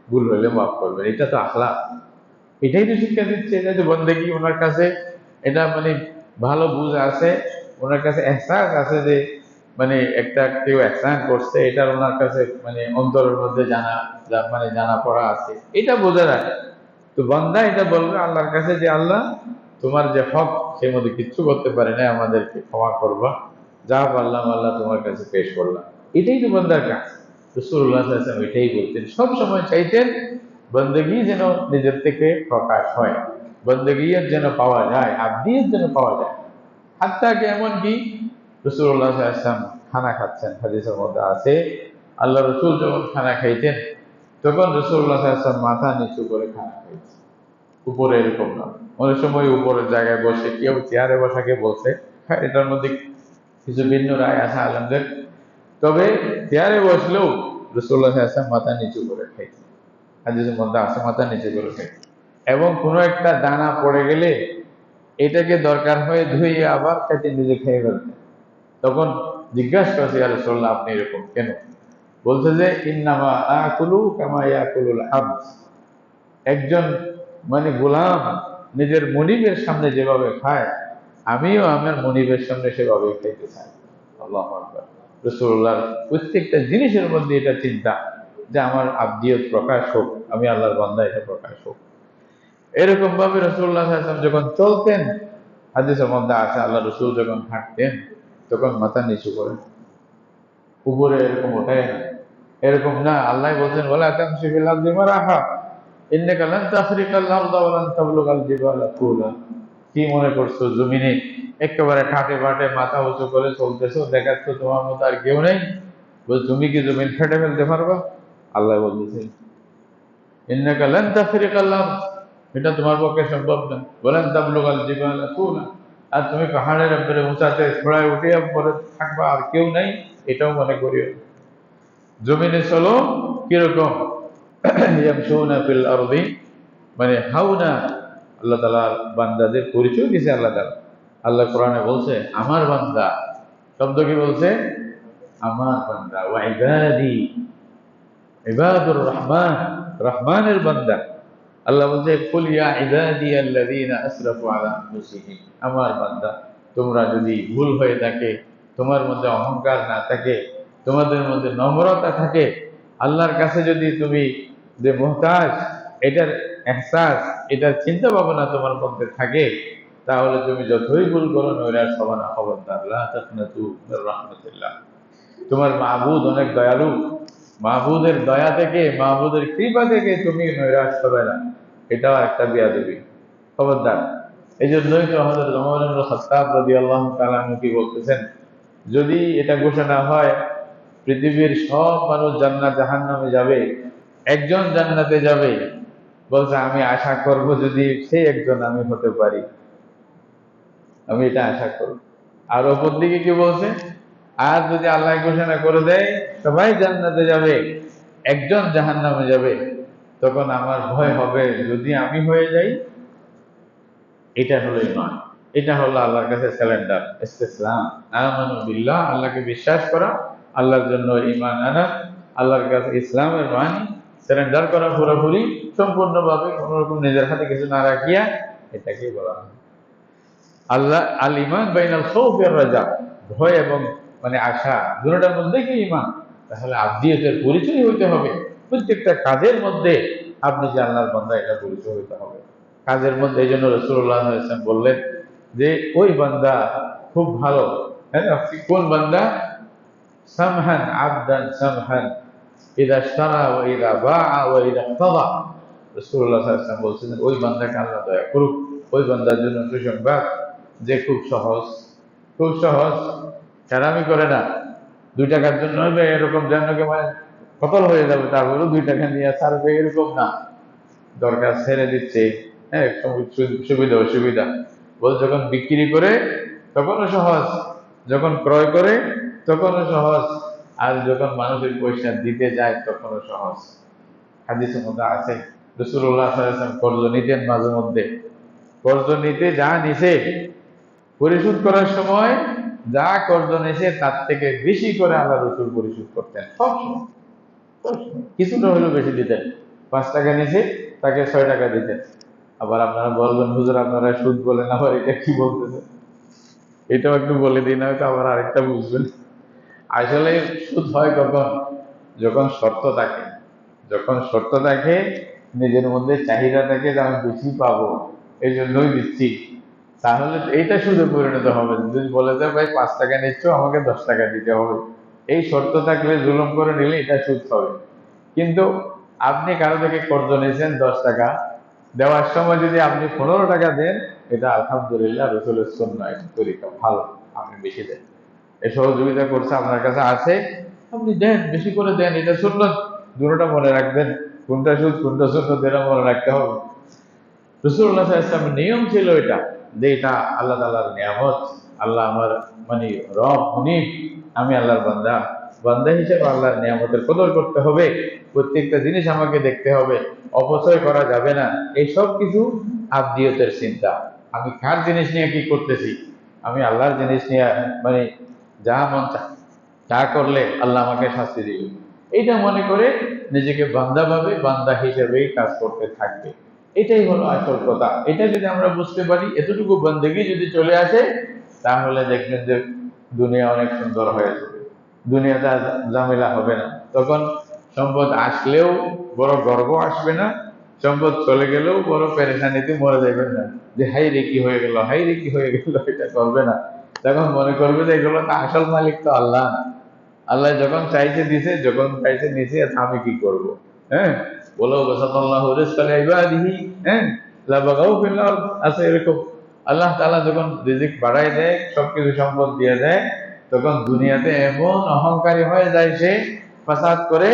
ভুল হলে মাফ করবেন, এটা তো আখলাক। এটাই তো শিক্ষা দিচ্ছে। এটা যে বন্দেগী, ওনার কাছে এটা ভালো বুঝ আছে, ওনার কাছে এহসাস আছে যে একটা কেউ এহসান করছে, এটা ওনার কাছে অন্তরের মধ্যে জানা পড়া আছে, এটা বোঝা যায়। তো বান্দা এটা বলবে আল্লাহর কাছে যে আল্লাহ তোমার যে হক, সে মধ্যে কিচ্ছু করতে পারে না, আমাদেরকে ক্ষমা করবা, যা পারলাম আল্লাহ তোমার কাছে পেশ করলাম। এটাই তো বান্দার কাজ। রাসূলুল্লাহ সাল্লাল্লাহু আলাইহি ওয়াসাল্লাম এটাই বলতেন, সব সময় চাইতেন বন্দেগী যেন নিজের থেকে প্রকাশ হয়, বন্দেগীর যেন পাওয়া যায়, আব্দিয়ত যেন পাওয়া যায়। হাত্তাকে এমনকি রাসূলুল্লাহ সাল্লাল্লাহু আলাইহি ওয়াসাল্লাম খানা খাচ্ছেন, হাদিসের মধ্যে আছে আল্লাহ রসুল যখন খানা খাইতেন, তখন রাসূলুল্লাহ সাল্লাল্লাহু আলাইহি ওয়াসাল্লাম মাথা নিচু করে খানা খাইতেন, উপরে এরকম না। অনেক সময় উপরের জায়গায় বসে, কেউ চেয়ারে বসাকে বলছে, হ্যাঁ এটার মধ্যে কিছু ভিন্ন রায় আছে আলেমদের। তবে চেয়ারে বসলেও রাসূলুল্লাহ সাল্লাল্লাহু আলাইহি ওয়াসাল্লাম মাথা নিচু করে খাইতেন, হাদিসের মধ্যে আছে মাথা নিচু করে খাইতেন। এবং কোনো একটা দানা পড়ে গেলে এটাকে দরকার হয়ে ধুয়ে আবার খেতে নিজে খেয়ে ফেলতেন। তখন জিজ্ঞাসা করছে, ইয়া রাসূলুল্লাহ আপনি এরকম কেন? বলছে যে ইন্নামা আকুলু কামা ইয়াকুলুল আবদ। একজন গোলাম নিজের মনিবের সামনে যেভাবে খায়, আমিও আমার মনিবের সামনে সেভাবে খেতে চাই। আল্লাহু আকবার। রাসূলুল্লাহর প্রত্যেকটা জিনিসের মধ্যে এটা চিন্তা যে আমার আব্দিয়ত প্রকাশ হোক, আমি আল্লাহর বান্দা, এটা প্রকাশ হোক। এরকম ভাবে রাসূলুল্লাহ সাল্লাল্লাহু আলাইহি ওয়াসাল্লাম যখন চলতেন, হাদিসের মধ্যে আছে আল্লাহ রসুল যখন হাঁটতেন তখন মাথা নিচু করেন, উপরে এরকম ওঠায় না। এরকম না, আল্লাহ বলছেন ওয়ালা তামশি ফিল আরদি মারাহা ইন্নাকা লান তাখরিকাল আরদা ওয়া লান তাবলুগাল জিবালা তুলা। কি মনে করছো জমিনে একেবারে ঠাটে বাটে মাথা উঁচু করে চলতেছো, দেখাচ্ছ তোমার মতো আর কেউ নেই? বল তুমি কি জমিন ফেটে ফেলতে পারবা? আল্লাহ বলতেছেন ইন্নাকা লান তাখরিকাল আরদ, এটা তোমার পক্ষে সম্ভব না। ওয়া লান তাবলুগাল জিবালা তুলা, আর তুমি পাহাড়ের উপরে উঁচাতে ঘোড়ায় উঠে পরে থাকবা আর কেউ নাই, এটাও মনে করিও। জমিনে চলো কিরকম ইয়ামশুনা ফিল আরদি, হাউনা, আল্লাহ তাআলা বান্দাদের পরিচয় দিয়েছে আল্লাহ তাআলা। আল্লাহ কোরআনে বলছে আমার বান্দা, শব্দ কি বলছে? আমার বান্দা। ওয়া ইবাদি, ইবাদুর রহমান, রহমানের বান্দা। আল্লাহ বলছে কুল ইয়া ইবাদিয়াল্লাযীনা আসরাফু আলা আনফুসিহিম, আমার বান্দা তোমরা যদি ভুল হয়ে থাকে, তোমার মধ্যে অহংকার না থাকে, তোমাদের মধ্যে নম্রতা থাকে, আল্লাহর কাছে যদি তুমি যে মুহতাজ এটার এহসাস, এটার চিন্তা ভাবনা তোমার মধ্যে থাকে, তাহলে তুমি যতই ভুল করো নৈরাশ হবে না, খবরদার। লা তাকনাতু মির রাহমাতিল্লাহ। তোমার মাহবুদ অনেক দয়ালু, মাহবুদের দয়া থেকে, মাহবুদের কৃপা থেকে তুমি নৈরাশ হবে না, এটাও একটা বিয়াদবি, খবরদার। এই জন্যই তো আমাদের ওমর ইবনে খাত্তাব রাদিয়াল্লাহু তাআলা আনহু কি বলতেছেন, যদি এটা ঘোষণা হয় পৃথিবীর সব মানুষ জান্নাত জাহান্নামে যাবে, একজন জান্নাতে যাবে, বলছে আমি আশা করব যদি সে একজন আমি হতে পারি, আমি এটা আশা করব। আর ওপর দিকে কি বলছে, আর যদি আল্লাহ ঘোষণা করে দেয় সবাই জান্নাতে যাবে, একজন জাহান্নামে যাবে, তখন আমার ভয় হবে যদি আমি হয়ে যাই। এটা হলো ঈমান, এটা হলো আল্লাহর কাছে স্যালেন্ডার, ইসতিসলাম। আমানু বিল্লাহ, আল্লাহকে বিশ্বাস করা, আল্লাহর জন্য ঈমান আনা, আল্লাহর কাছে ইসলামের মানে স্যালেন্ডার করা পুরোপুরি, সম্পূর্ণভাবে, কোনো রকম নিজের হাতে কিছু না রাখিয়া, এটাকেই বলা হয় আল্লাহ আল ঈমান বাইনাল খাউফি ওয়ার রাজা, ভয় এবং মানে আশা, দুটোটার মধ্যে কি ঈমান। তাহলে আব্দিয়তের পরিচয় হইতে হবে প্রত্যেকটা কাজের মধ্যে। আপনি যে আল্লাহর বান্দা এটা পরিচয় হইতে হবে কাজের মধ্যে। এই জন্য রাসূলুল্লাহ সাল্লাল্লাহু আলাইহি ওয়াসাল্লাম বললেন যে ওই বান্দা খুব ভালো, হ্যাঁ, কোন বান্দা? সামহান আবদান সামহান ইযা ইশতারা ওয়া ইযা বাআ ওয়া ইযা ইক্তাদা। রাসূলুল্লাহ সাল্লাল্লাহু আলাইহি ওয়াসাল্লাম বলছেন ওই বান্দাকে আল্লাহ দয়া করুক, ওই বান্দার জন্য সুসংবাদ যে খুব সহজ, খুব সহজ, চালামি করে না। 2 টাকার জন্য এরকম যেন মানে কতল হয়ে যাবে, তারপরেও 2 টাকা নিয়ে ছাড়বে, এরকম না। দরকার ছেড়ে দিচ্ছে, হ্যাঁ, সুবিধা অসুবিধা বল, যখন বিক্রি করে তখনও সহজ, যখন ক্রয় করে তখনও সহজ, আর যখন মানুষের পয়সা দিতে যায় তখনও সহজ। হাদিসের মধ্যে আছে রাসূলুল্লাহ সাল্লাল্লাহু আলাইহি ওয়াসাল্লাম কর্জ নিতেন, মাঝে মধ্যে কর্জ নিতে যা নিছে পরিশোধ করার সময় যা কর্জ নিছে তার থেকে বেশি করে আল্লাহ রাসূল পরিশোধ করতেন সবসময়, সবসময়। কিছুটা হলেও বেশি দিতেন। 5 টাকা নিছে, তাকে 6 টাকা দিতেন। আবার আপনারা বলবেন হুজুর আপনারা সুদ বলেন, আবার এটা কি বলতেছেন? এটাও একটু বলে দিন, হয়তো আবার আরেকটা বুঝবেন। আসলে সুদ হয় কখন? যখন শর্ত থাকে, যখন শর্ত থাকে, নিজের মধ্যে চাহিদা থাকে যে আমি বেশি পাবো এই জন্যই দিচ্ছি, তাহলে এইটা সুদে পরিণত হবে। যদি বলে যে ভাই 5 টাকা নিচ্ছ আমাকে 10 টাকা দিতে হবে, এই শর্ত থাকলে জুলুম করে নিলে এটা সুদ হবে। কিন্তু আপনি কারো থেকে কর্জ নিয়েছেন 10 টাকা, দেওয়ার সময় যদি আপনি 15 টাকা দেন, এটা আলহামদুলিল্লাহ রসুলের সুন্নাহ, এটা তরিকা ভালো, আপনি বেশি দেন, এই সহযোগিতা করছে আপনার কাছে আছে, আপনি দেন, বেশি করে দেন, এটা সুন্নাত। দুটোটা মনে রাখবেন, কোনটা সুদ কোনটা সুন্নাত, এটা মনে রাখতে হবে। রাসূলুল্লাহ সাল্লাল্লাহু আলাইহি ওয়াসাল্লামের নিয়ম ছিল এটা, যে এটা আল্লাহ তাআলার নিয়ামত, আল্লাহ আমার মানে রব, উনি, আমি আল্লাহর বান্দা, বান্দা হিসেবে আল্লাহর নিয়ামতের কদর করতে হবে, প্রত্যেকটা জিনিস আমাকে দেখতে হবে, অপচয় করা যাবে না। এই সব কিছু আব্দিয়তের চিন্তা। আমি কার জিনিস নিয়ে কি করতেছি? আমি আল্লাহর জিনিস নিয়ে মানে যা মন চায় তা করলে আল্লাহ আমাকে শাস্তি দিবে, এইটা মনে করে নিজেকে বান্দা ভাবে, বান্দা হিসেবেই কাজ করতে থাকবে। এটাই হলো আসল কথা। এটা যদি আমরা বুঝতে পারি, এতটুকু বন্দেগী যদি চলে আসে, তাহলে দেখবেন যে দুনিয়া অনেক সুন্দর হয়ে যাবে, দুনিয়াতে আর ঝামেলা হবে না। তখন সম্পদ আসলেও বড় গর্ব আসবে না, সম্পদ চলে গেলেও বড় পেরেশানিতে মরে যাবেন না, যে হাই রে কি হয়ে গেল, হাই রে কি হয়ে গেল, এটা করবে না। তখন মনে করবে যে এগুলো তো আসল মালিক তো আল্লাহ না। আল্লাহ যখন চাইছে দিছে, যখন চাইছে নিছে, আমি কি করব? হ্যাঁ, বলো বাসাতাল্লাহু রিজকা লিইবাদিহি, হ্যাঁ, লা বাগাউ ফিল আরদ, আছে এরকম। আল্লাহ তাআলা যখন রিজিক বাড়ায় দেয়, সবকিছু সম্পদ দিয়ে দেয়, তখন দুনিয়াতে এমন অহংকারী হয়ে যায় সে, ফাসাদ করে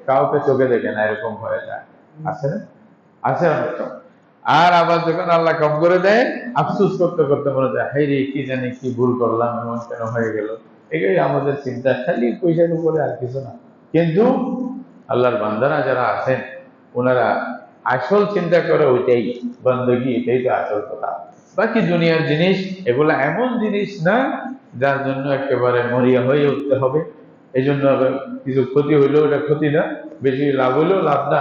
কাউকে চোখে দেখে না, এরকম হয়ে যায়। আছে না? আছে অনেক সময়। আর আবার যখন আল্লাহ কম করে দেয়, আফসোস করতে করতে মনে যায় হাই রে কি জানি কি ভুল করলাম, এমন কেন হয়ে গেল। এটাই আমাদের চিন্তা, খালি পয়সার উপরে, আর কিছু না। কিন্তু আল্লাহর বান্দারা যারা আছেন, ওনারা আসল চিন্তা করে ওইটাই বন্দগি, এটাই তো আসল কথা। বাকি দুনিয়ার জিনিস এগুলা এমন জিনিস না যার জন্য একেবারে মরিয়া হয়ে উঠতে হবে। এই জন্য আবার কিছু ক্ষতি হইলেও এটা ক্ষতি না, বেশি লাভ হইলেও লাভ না।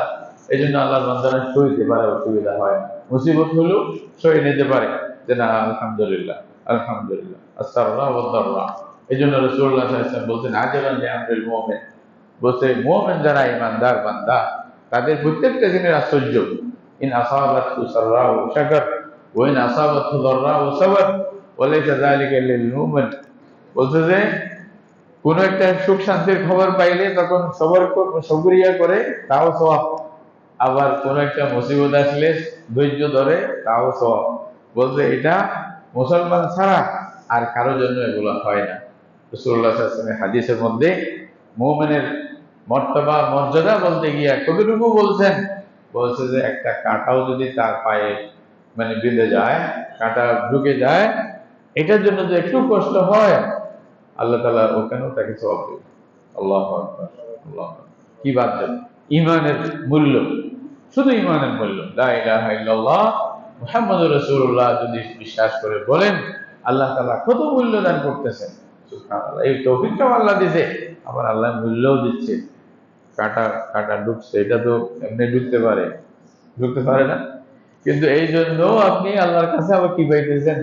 এই জন্য আল্লাহ বান্দারা সইতে পারে, অসুবিধা হয় না। মুসিবত হলেও সয়ে নিতে পারে, যে না আলহামদুলিল্লাহ, আলহামদুলিল্লাহ, আস্তাগফিরুল্লাহ ওয়া আস্তাগফিরুল্লাহ। এই জন্য রাসূলুল্লাহ সাল্লাল্লাহু আলাইহি ওয়াসাল্লাম বলছেন আজরান লিআমরিল মুমিন, বলছে মুমিন যারা ইমানদার বান্দা তাদের প্রত্যেকটা দিনের আশ্চর্য। ইন আসাবাতহু সাররাউ শাকার ওয়া ইন আসাবাতহু দাররাউ সাবার ওয়া লাইসা যালিকা লিল মুমিন। বলছে যে কোন একটা সুখ শান্তির খবর পাইলে তখন শুকরিয়া করে, তাও সওয়াব। আবার কোন একটা মুসিবত আসলে ধৈর্য ধরে, তাও সওয়াব। বলছে এটা মুসলমান ছাড়া আর কারোর জন্য এগুলো হয় না। রাসূলুল্লাহ সাল্লাল্লাহু আলাইহি ওয়াসাল্লাম হাদিসের মধ্যে মুমিনের মর্তবা মর্যাদা বলতে গিয়ে কতটুকু বলছেন, বলছে যে একটা কাঁটাও যদি তার পায়ে মানে বিঁধে যায়, কাঁটা ঢুকে যায়, এটার জন্য যে একটু কষ্ট হয়, আল্লাহ তাআলা ওখানেও তাকে সওয়াব দেবে। আল্লাহু আকবার, আল্লাহু আকবার। কি বাদ দেন ইমানের মূল্য, শুধু ইমানের মূল্য, লা ইলাহা ইল্লাল্লাহ মুহাম্মাদুর রাসূলুল্লাহ যদি বিশ্বাস করে বলেন, আল্লাহ তাআলা কত মূল্য দান করতেছেন। সুবহানাল্লাহ, এই তৌফিকটাও আল্লাহ দিয়েছে, আবার আল্লাহ মূল্যও দিচ্ছে। কাঁটা কাঁটা ঢুকছে, এটা তো এমনি ঢুকতে পারে না। কিন্তু এই জন্য আপনি আল্লাহর কাছে আবার কি পাইতেছেন,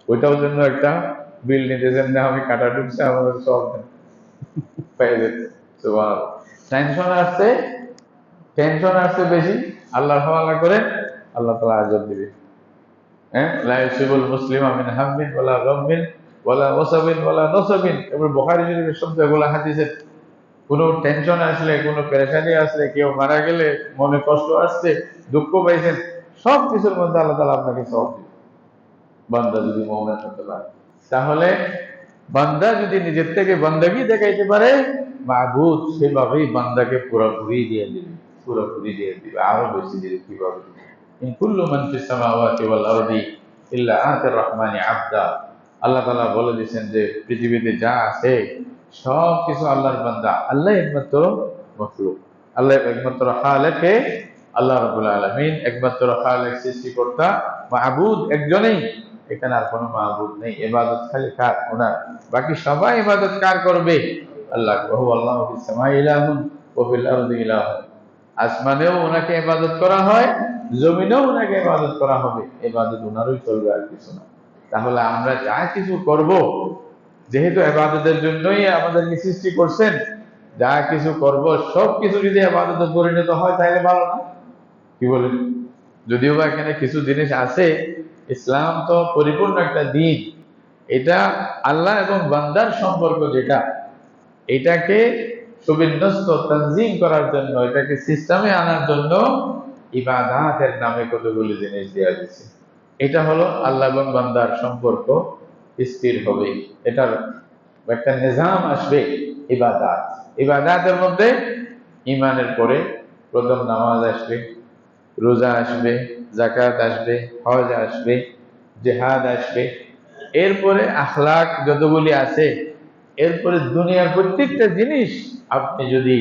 ওইটাও জন্য একটা বিল নিতেছেন, না আমি কাঁটা ঢুকছে আমাদের সব পেয়ে যেতে। সুবহানাল্লাহ। টেনশন আসছে, টেনশন আসছে বেশি, আল্লাহর হাওয়ালা করে, আল্লাহ তাআলা আযাব দিবে। হ্যাঁ, লা ইউসিবুল মুসলিমা মিন হাম্মিন ওয়ালা গাম্মিন ওয়ালা ওয়াসাবিন ওয়ালা নাসাবিন। এবার বুখারী শরীফের শব্দ, এগুলো হাদিসের। কোনো টেনশন আসলে, কোনো পেরেশানি আসলে, কেউ মারা গেলে, মনে কষ্ট আসছে, দুঃখ পাইছেন, সব কিছুর মধ্যে আল্লাহ তাআলা আপনাকে সওয়াব দিবে, বান্দা যদি মুমিন হতে পারে। তাহলে বান্দা যদি নিজের থেকে বান্দাগি দেখাইতে পারে, মাবুদ সেভাবেই বান্দাকে পুরোপুরি দিয়ে দিবে, পুরোপুরি দিয়ে দিবে, আরো বেশি দিবে। কিভাবে? ইন কুল্লু মান ফিস সামাওয়াতি ওয়াল আরদি ইল্লা আতির রহমানি আবদা। আল্লাহ তাআলা বলে দিয়েছেন যে পৃথিবীতে যা আছে সব কিছু আল্লাহর বান্দা। আল্লাহ একমাত্র মখলুক, আল্লাহ একমাত্র খালেকে, আল্লাহ রাব্বুল আলামিন একমাত্র খালেক, সৃষ্টিকর্তা। মাবুদ একজনেই, এখানে আর কোনো মাবুদ নেই। ইবাদত খালি কার? ওনার। বাকি সবাই ইবাদত কার করবে? আল্লাহ। ওহু আল্লাহু ফিস সামাই ইলাহুন ওয়া ফিল আরদি ইলাহুন। আসমানেও ওনাকে ইবাদত করা হয়, জমিনেও ওনাকে ইবাদত করা হবে, ইবাদত ওনারই চলবে, আর কিছু না। তাহলে আমরা যা কিছু করব, যেহেতু ইবাদতের জন্যই আমাদেরকে সৃষ্টি করছেন, যা কিছু করব সব কিছু যদি ইবাদতে পরিণত হয় তাহলে ভালো না? কি বলেন? যদিও বা এখানে কিছু জিনিস আছে, ইসলাম তো পরিপূর্ণ একটা দিন। এটা আল্লাহ এবং বান্দার সম্পর্ক যেটা, এটাকে সুবিন্যস্ত তানজিম করার জন্য, এটাকে সিস্টেমে আনার জন্য ইবাদাতের নামে কতগুলি জিনিস দেওয়া হয়েছে। এটা হলো আল্লাহ এবং বান্দার সম্পর্ক স্থির হবে, এটার একটা নিজাম আসবে। ইবাদাত, ইবাদাতের মধ্যে ইমানের পরে প্রথম নামাজ আসবে, রোজা আসবে, যাকাত আসবে, হজ আসবে, জিহাদ আসবে। এরপরে আখলাক যতগুলি আছে, এরপরে দুনিয়ার প্রত্যেকটা জিনিস আপনি যদি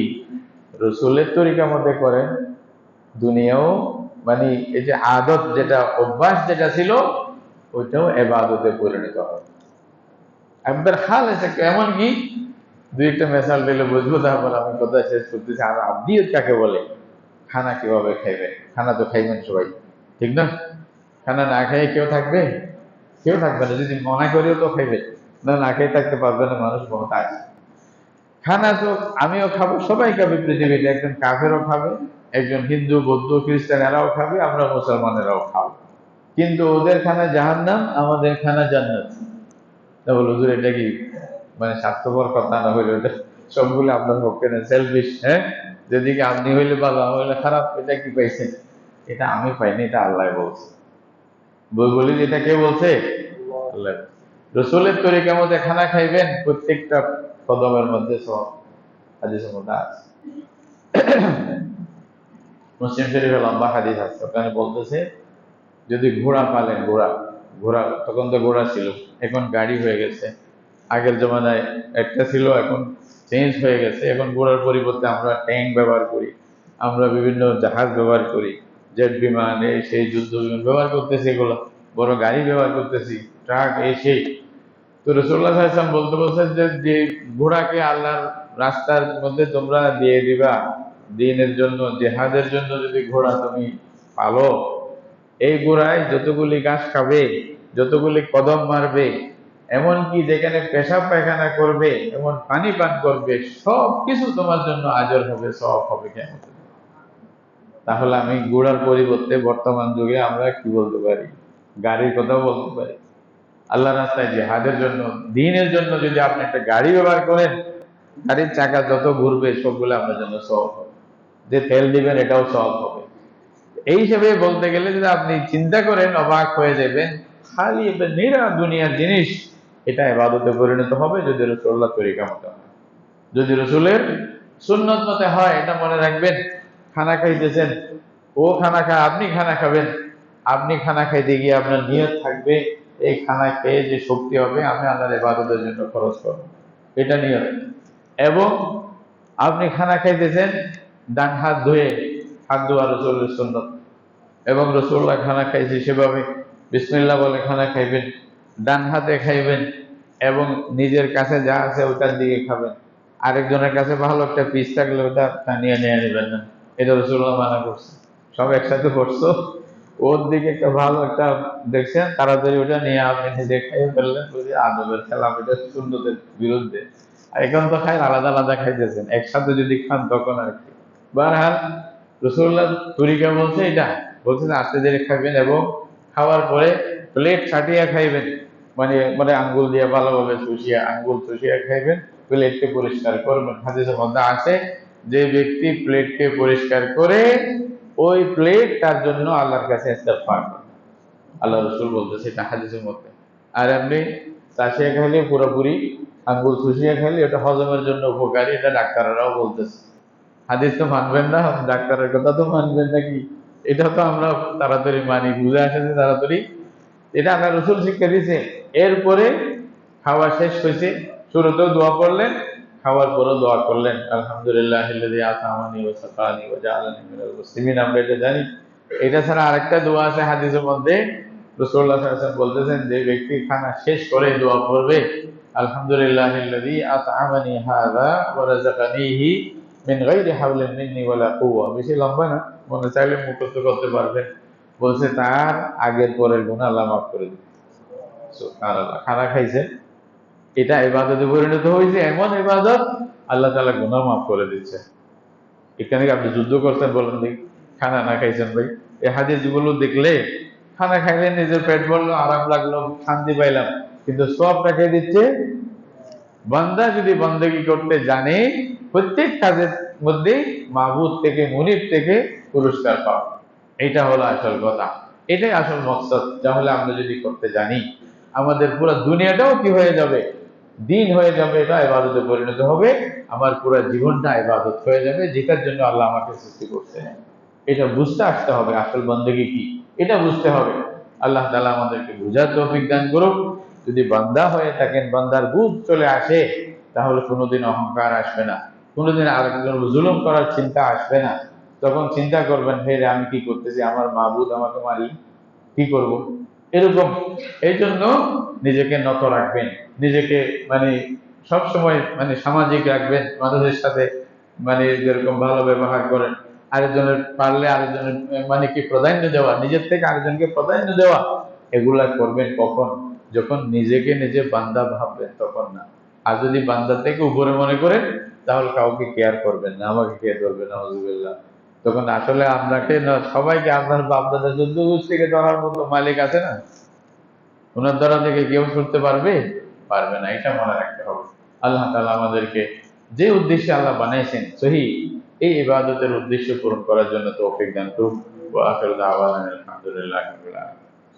রসুলের তরিকা মতে করেন, দুনিয়াও মানে এই যে আদত, যেটা অভ্যাস যেটা ছিল, ওইটাও এবাদতে পরিণত হবে। একবার হাল এসে এমন কি, দুই একটা মেসাল দিলে বুঝবো, তারপর আমি কথা শেষ করতেছি। আর আব্দিয়ত কাকে বলে? খানা কিভাবে খাইবে? খানা তো খাইবেন সবাই, ঠিক না? খানা না খেয়ে কেউ থাকবে? কেউ থাকবে না। যদি মনে করেও তো খাইবে না, না খেয়ে থাকতে পারবে না মানুষ, মহতাজ। খানা তো আমিও খাবো, সবাই খাবে পৃথিবীতে। একজন কাফেরও খাবে, একজন হিন্দু, বৌদ্ধ, খ্রিস্টান এরাও খাবে, আমরা মুসলমানেরাও খাবো। কিন্তু ওদের খানা জাহান্নাম, আমাদের খানা জান্নাত। তা বলো হুজুর, এটা কি মানে স্বার্থপর কথা না? হইলে এটা সবগুলো আপনার পক্ষে না, সেলফিশ। হ্যাঁ, যেদিকে আপনি হইলে ভালো, আমি হইলে খারাপ, এটা কি পাইছেন? এটা আমি পাইনি, এটা আল্লাহ বলছে। বই বলি যে এটা কে বলছে? আল্লাহ। রসুলের তরিকা মতে খানা খাইবেন, প্রত্যেকটা কদমের মধ্যে সব হাদিসের মধ্যে আছে। মুসলিম শরীফে লম্বা হাদিস আছে, ওখানে বলতেছে যদি ঘোড়া পালেন, ঘোড়া, ঘোড়া তখন তো ঘোড়া ছিল, এখন গাড়ি হয়ে গেছে। আগের জমানায় একটা ছিল, এখন চেঞ্জ হয়ে গেছে, এখন ঘোড়ার পরিবর্তে আমরা ট্যাঙ্ক ব্যবহার করি। আমরা বিভিন্ন জাহাজ ব্যবহার করি, জেট বিমান, এই সেই যুদ্ধ বিমান ব্যবহার করতেছি, এগুলো বড় গাড়ি ব্যবহার করতেছি, ট্রাক, এই সেই। তো রাসূলুল্লাহ সাল্লাল্লাহু আলাইহি ওয়াসাল্লাম বলতে বলছেন যে ঘোড়াকে আল্লাহর রাস্তার মধ্যে তোমরা দিয়ে দিবা, দ্বীনের জন্য, জিহাদের জন্য যদি ঘোড়া তুমি পালো, এই ঘোড়ায় যতগুলি ঘাস খাবে, যতগুলি কদম মারবে, এমনকি যেখানে পেশাব পায়খানা করবে, এমন পানি পান করবে, সব কিছু তোমার জন্য আজর হবে, সব হবে কিয়ামতের দিন। তাহলে আমি ঘোড়ার পরিবর্তে বর্তমান যুগে আমরা কি বলতে পারি? গাড়ির কথাও বলতে পারি। আল্লাহ রাস্তায় জিহাদের জন্য, দ্বীনের জন্য যদি আপনি একটা গাড়ি ব্যবহার করেন, গাড়ির চাকা যত ঘুরবে সবগুলো আপনার জন্য সহজ হবে। যে তেল দিবেন এটাও সহজ হবে। এই হিসেবে বলতে গেলে যদি আপনি চিন্তা করেন, অবাক হয়ে যাবেন। খালি একটা নিরা দুনিয়ার জিনিস, এটা ইবাদতে পরিণত হবে যদি রাসূলুল্লাহ তরিকা মতো হয়, যদি রসুলের সুন্নত মতে হয়। এটা মনে রাখবেন। খানা খাইতেছেন, ও খানা খায়, আপনি খানা খাবেন। আপনি খানা খাইতে গিয়ে আপনার নিয়ত থাকবে, এই খানা খেয়ে যে শক্তি হবে আমি আল্লাহর ইবাদতের জন্য খরচ করব, এটা নিয়ত। এবং আপনি খানা খাইতেছেন, ডান হাত ধুয়ে, হাত ধোয়া রসুলের সুন্নত, এবং রসুল্লাহ খানা খাইছে সেভাবে বিসমিল্লাহ বলে খানা খাইবেন, ডান হাতে খাইবেন, এবং নিজের কাছে যা আছে ওটার দিকে খাবেন। আরেকজনের কাছে ভালো একটা পিস থাকলে ওটা টানিয়ে নিয়ে নেবেন না, এটা রসুল্লাহ মানা করছে। সব একসাথে করছো, ওর দিকে একটা ভালো একটা দেখছেন, তাড়াতাড়ি ওটা নিয়ে আপনি নিজে খাইয়ে ফেললেন, বুঝি আদবের খেলাম, এটা সুন্নতের বিরুদ্ধে। আর এখন তো খাই আলাদা আলাদা খাইতেছেন, একসাথে যদি খান তখন আর কি। বারহাল রসুল্লাহ তরিকা বলছে এটা, বলছে যে আস্তে ধীরে খাইবেন, এবং খাওয়ার পরে প্লেট ছাটিয়া খাইবেন, মানে মানে আঙ্গুল দিয়ে ভালোভাবে চুষিয়া, আঙ্গুল চুষিয়া খাইবেন, প্লেটকে পরিষ্কার করবেন। হাদিসের মধ্যে আছে যে ব্যক্তি প্লেটকে পরিষ্কার করে, ওই প্লেট তার জন্য আল্লাহর কাছে ইস্তেগফার করে। আল্লাহ রসুল বলতেছে এটা হাদিসের মধ্যে। আর এমনি চাষিয়া খাইলে, পুরোপুরি আঙ্গুল চুষিয়া খাইলে এটা হজমের জন্য উপকারী, এটা ডাক্তাররাও বলতেছে। হাদিস তো মানবেন না, ডাক্তারের কথা তো মানবেন নাকি? এটা তো আমরা তাড়াতাড়ি মানি, বুঝে আসে যে তাড়াতাড়ি। এটা আল্লাহ রসুল শিক্ষা দিয়েছে। এরপরে খাওয়া শেষ হয়েছে, শুরুতেও দোয়া করলেন, খাওয়ার পরেও দোয়া করলেন, আলহামদুলিল্লাহ আতামানি ওয়া সাকানি ওয়া জাআলানি মিনাল মুসলিমিন। আমরা এটা জানি। এটা ছাড়া আরেকটা দোয়া আছে হাদিসের মধ্যে, রাসূলুল্লাহ সাল্লাল্লাহু আলাইহি ওয়াসাল্লাম বলতেছেন যে ব্যক্তি খানা শেষ করে দোয়া করবে, আলহামদুলিল্লাহিল্লাযী আত'আমানি হাযা ওয়া রাযাকানিহি মিন গায়রি হাওলিন মিন্নি ওয়ালা কুওয়া। বেশি লম্বা না, মনে চাইলে মুখস্থ করতে পারবেন। বলছে তার আগের পরের গুনাহ আল্লাহ মাফ করে দিবে। সুবহানাল্লাহ। খানা খাইছে, এটা ইবাদতে পরিণত হয়েছে, এমন ইবাদত আল্লাহ তাআলা গুনাহ মাফ করে দিচ্ছে। এখানে আপনি যুদ্ধ করছেন, বলেন দেখি, খানা না খাইছেন ভাই? এই হাদিসগুলো দেখলে খানা খাইলে নিজের পেট ভরলো, আরাম লাগলো, শান্তি পাইলাম, কিন্তু সব রেখে দিচ্ছে। বান্দা যদি বন্দেগী করতে জানে, প্রত্যেক কাজের মধ্যে মাহবুব থেকে, মুনিব থেকে পুরস্কার পাওয়া, এটা হলো আসল কথা। এটাই আসল মকসদ। তাহলে আমরা যদি করতে জানি, আমাদের পুরো দুনিয়াটাও কি হয়ে যাবে? দিন হয়ে যাবে, এটা ইবাদতে পরিণত হবে। আমার পুরো জীবনটা ইবাদত হয়ে যাবে, যেটার জন্য আল্লাহ আমাকে সৃষ্টি করছে। এটা বুঝতে আসতে হবে, আসল বন্দেগী কি, এটা বুঝতে হবে। আল্লাহ তাআলা আমাদেরকে বুঝার তৌফিক দান করুক। যদি বান্দা হয়ে থাকেন, বান্দার বুঝ চলে আসে, তাহলে কোনোদিন অহংকার আসবে না, কোনোদিন আরেকজন জুলুম করার চিন্তা আসবে না। তখন চিন্তা করবেন, হে রে, আমি কি করতেছি, আমার মাবুদ আমাকে মারি, কি করব, এরকম। এই জন্য নিজেকে নত রাখবেন, নিজেকে মানে সবসময় মানে সামাজিক রাখবেন, মানুষের সাথে মানে যেরকম ভালো ব্যবহার করেন। আরেকজনের পারলে আরেকজনের মানে কি প্রাধান্য দেওয়া, নিজের থেকে আরেকজনকে প্রাধান্য দেওয়া, এগুলা করবেন কখন? যখন নিজেকে নিজে বান্দা ভাববেন, তখন না। আর যদি বান্দা থেকে উপরে মনে করেন, তাহলে কাউকে কেয়ার করবেন না, আমাকে কে ধরবে না, নাউজুবিল্লাহ। তখন আসলে আপনাকে না, সবাইকে আপনার বাপদাদা যুদ্ধ গোষ্ঠীকে ধরার মতো মালিক আছে না? ওনার দ্বারা থেকে কেউ করতে পারবে? পারবে না, এটা মনে রাখতে হবে। আল্লাহ তাআলা আমাদেরকে যে উদ্দেশ্যে আল্লাহ বানিয়েছেন, সহি এই ইবাদতের উদ্দেশ্য পূরণ করার জন্য তৌফিক দান করুন। ওয়া আখিরু দাওয়ানা আলহামদুলিল্লাহি রাব্বিল আলামিন।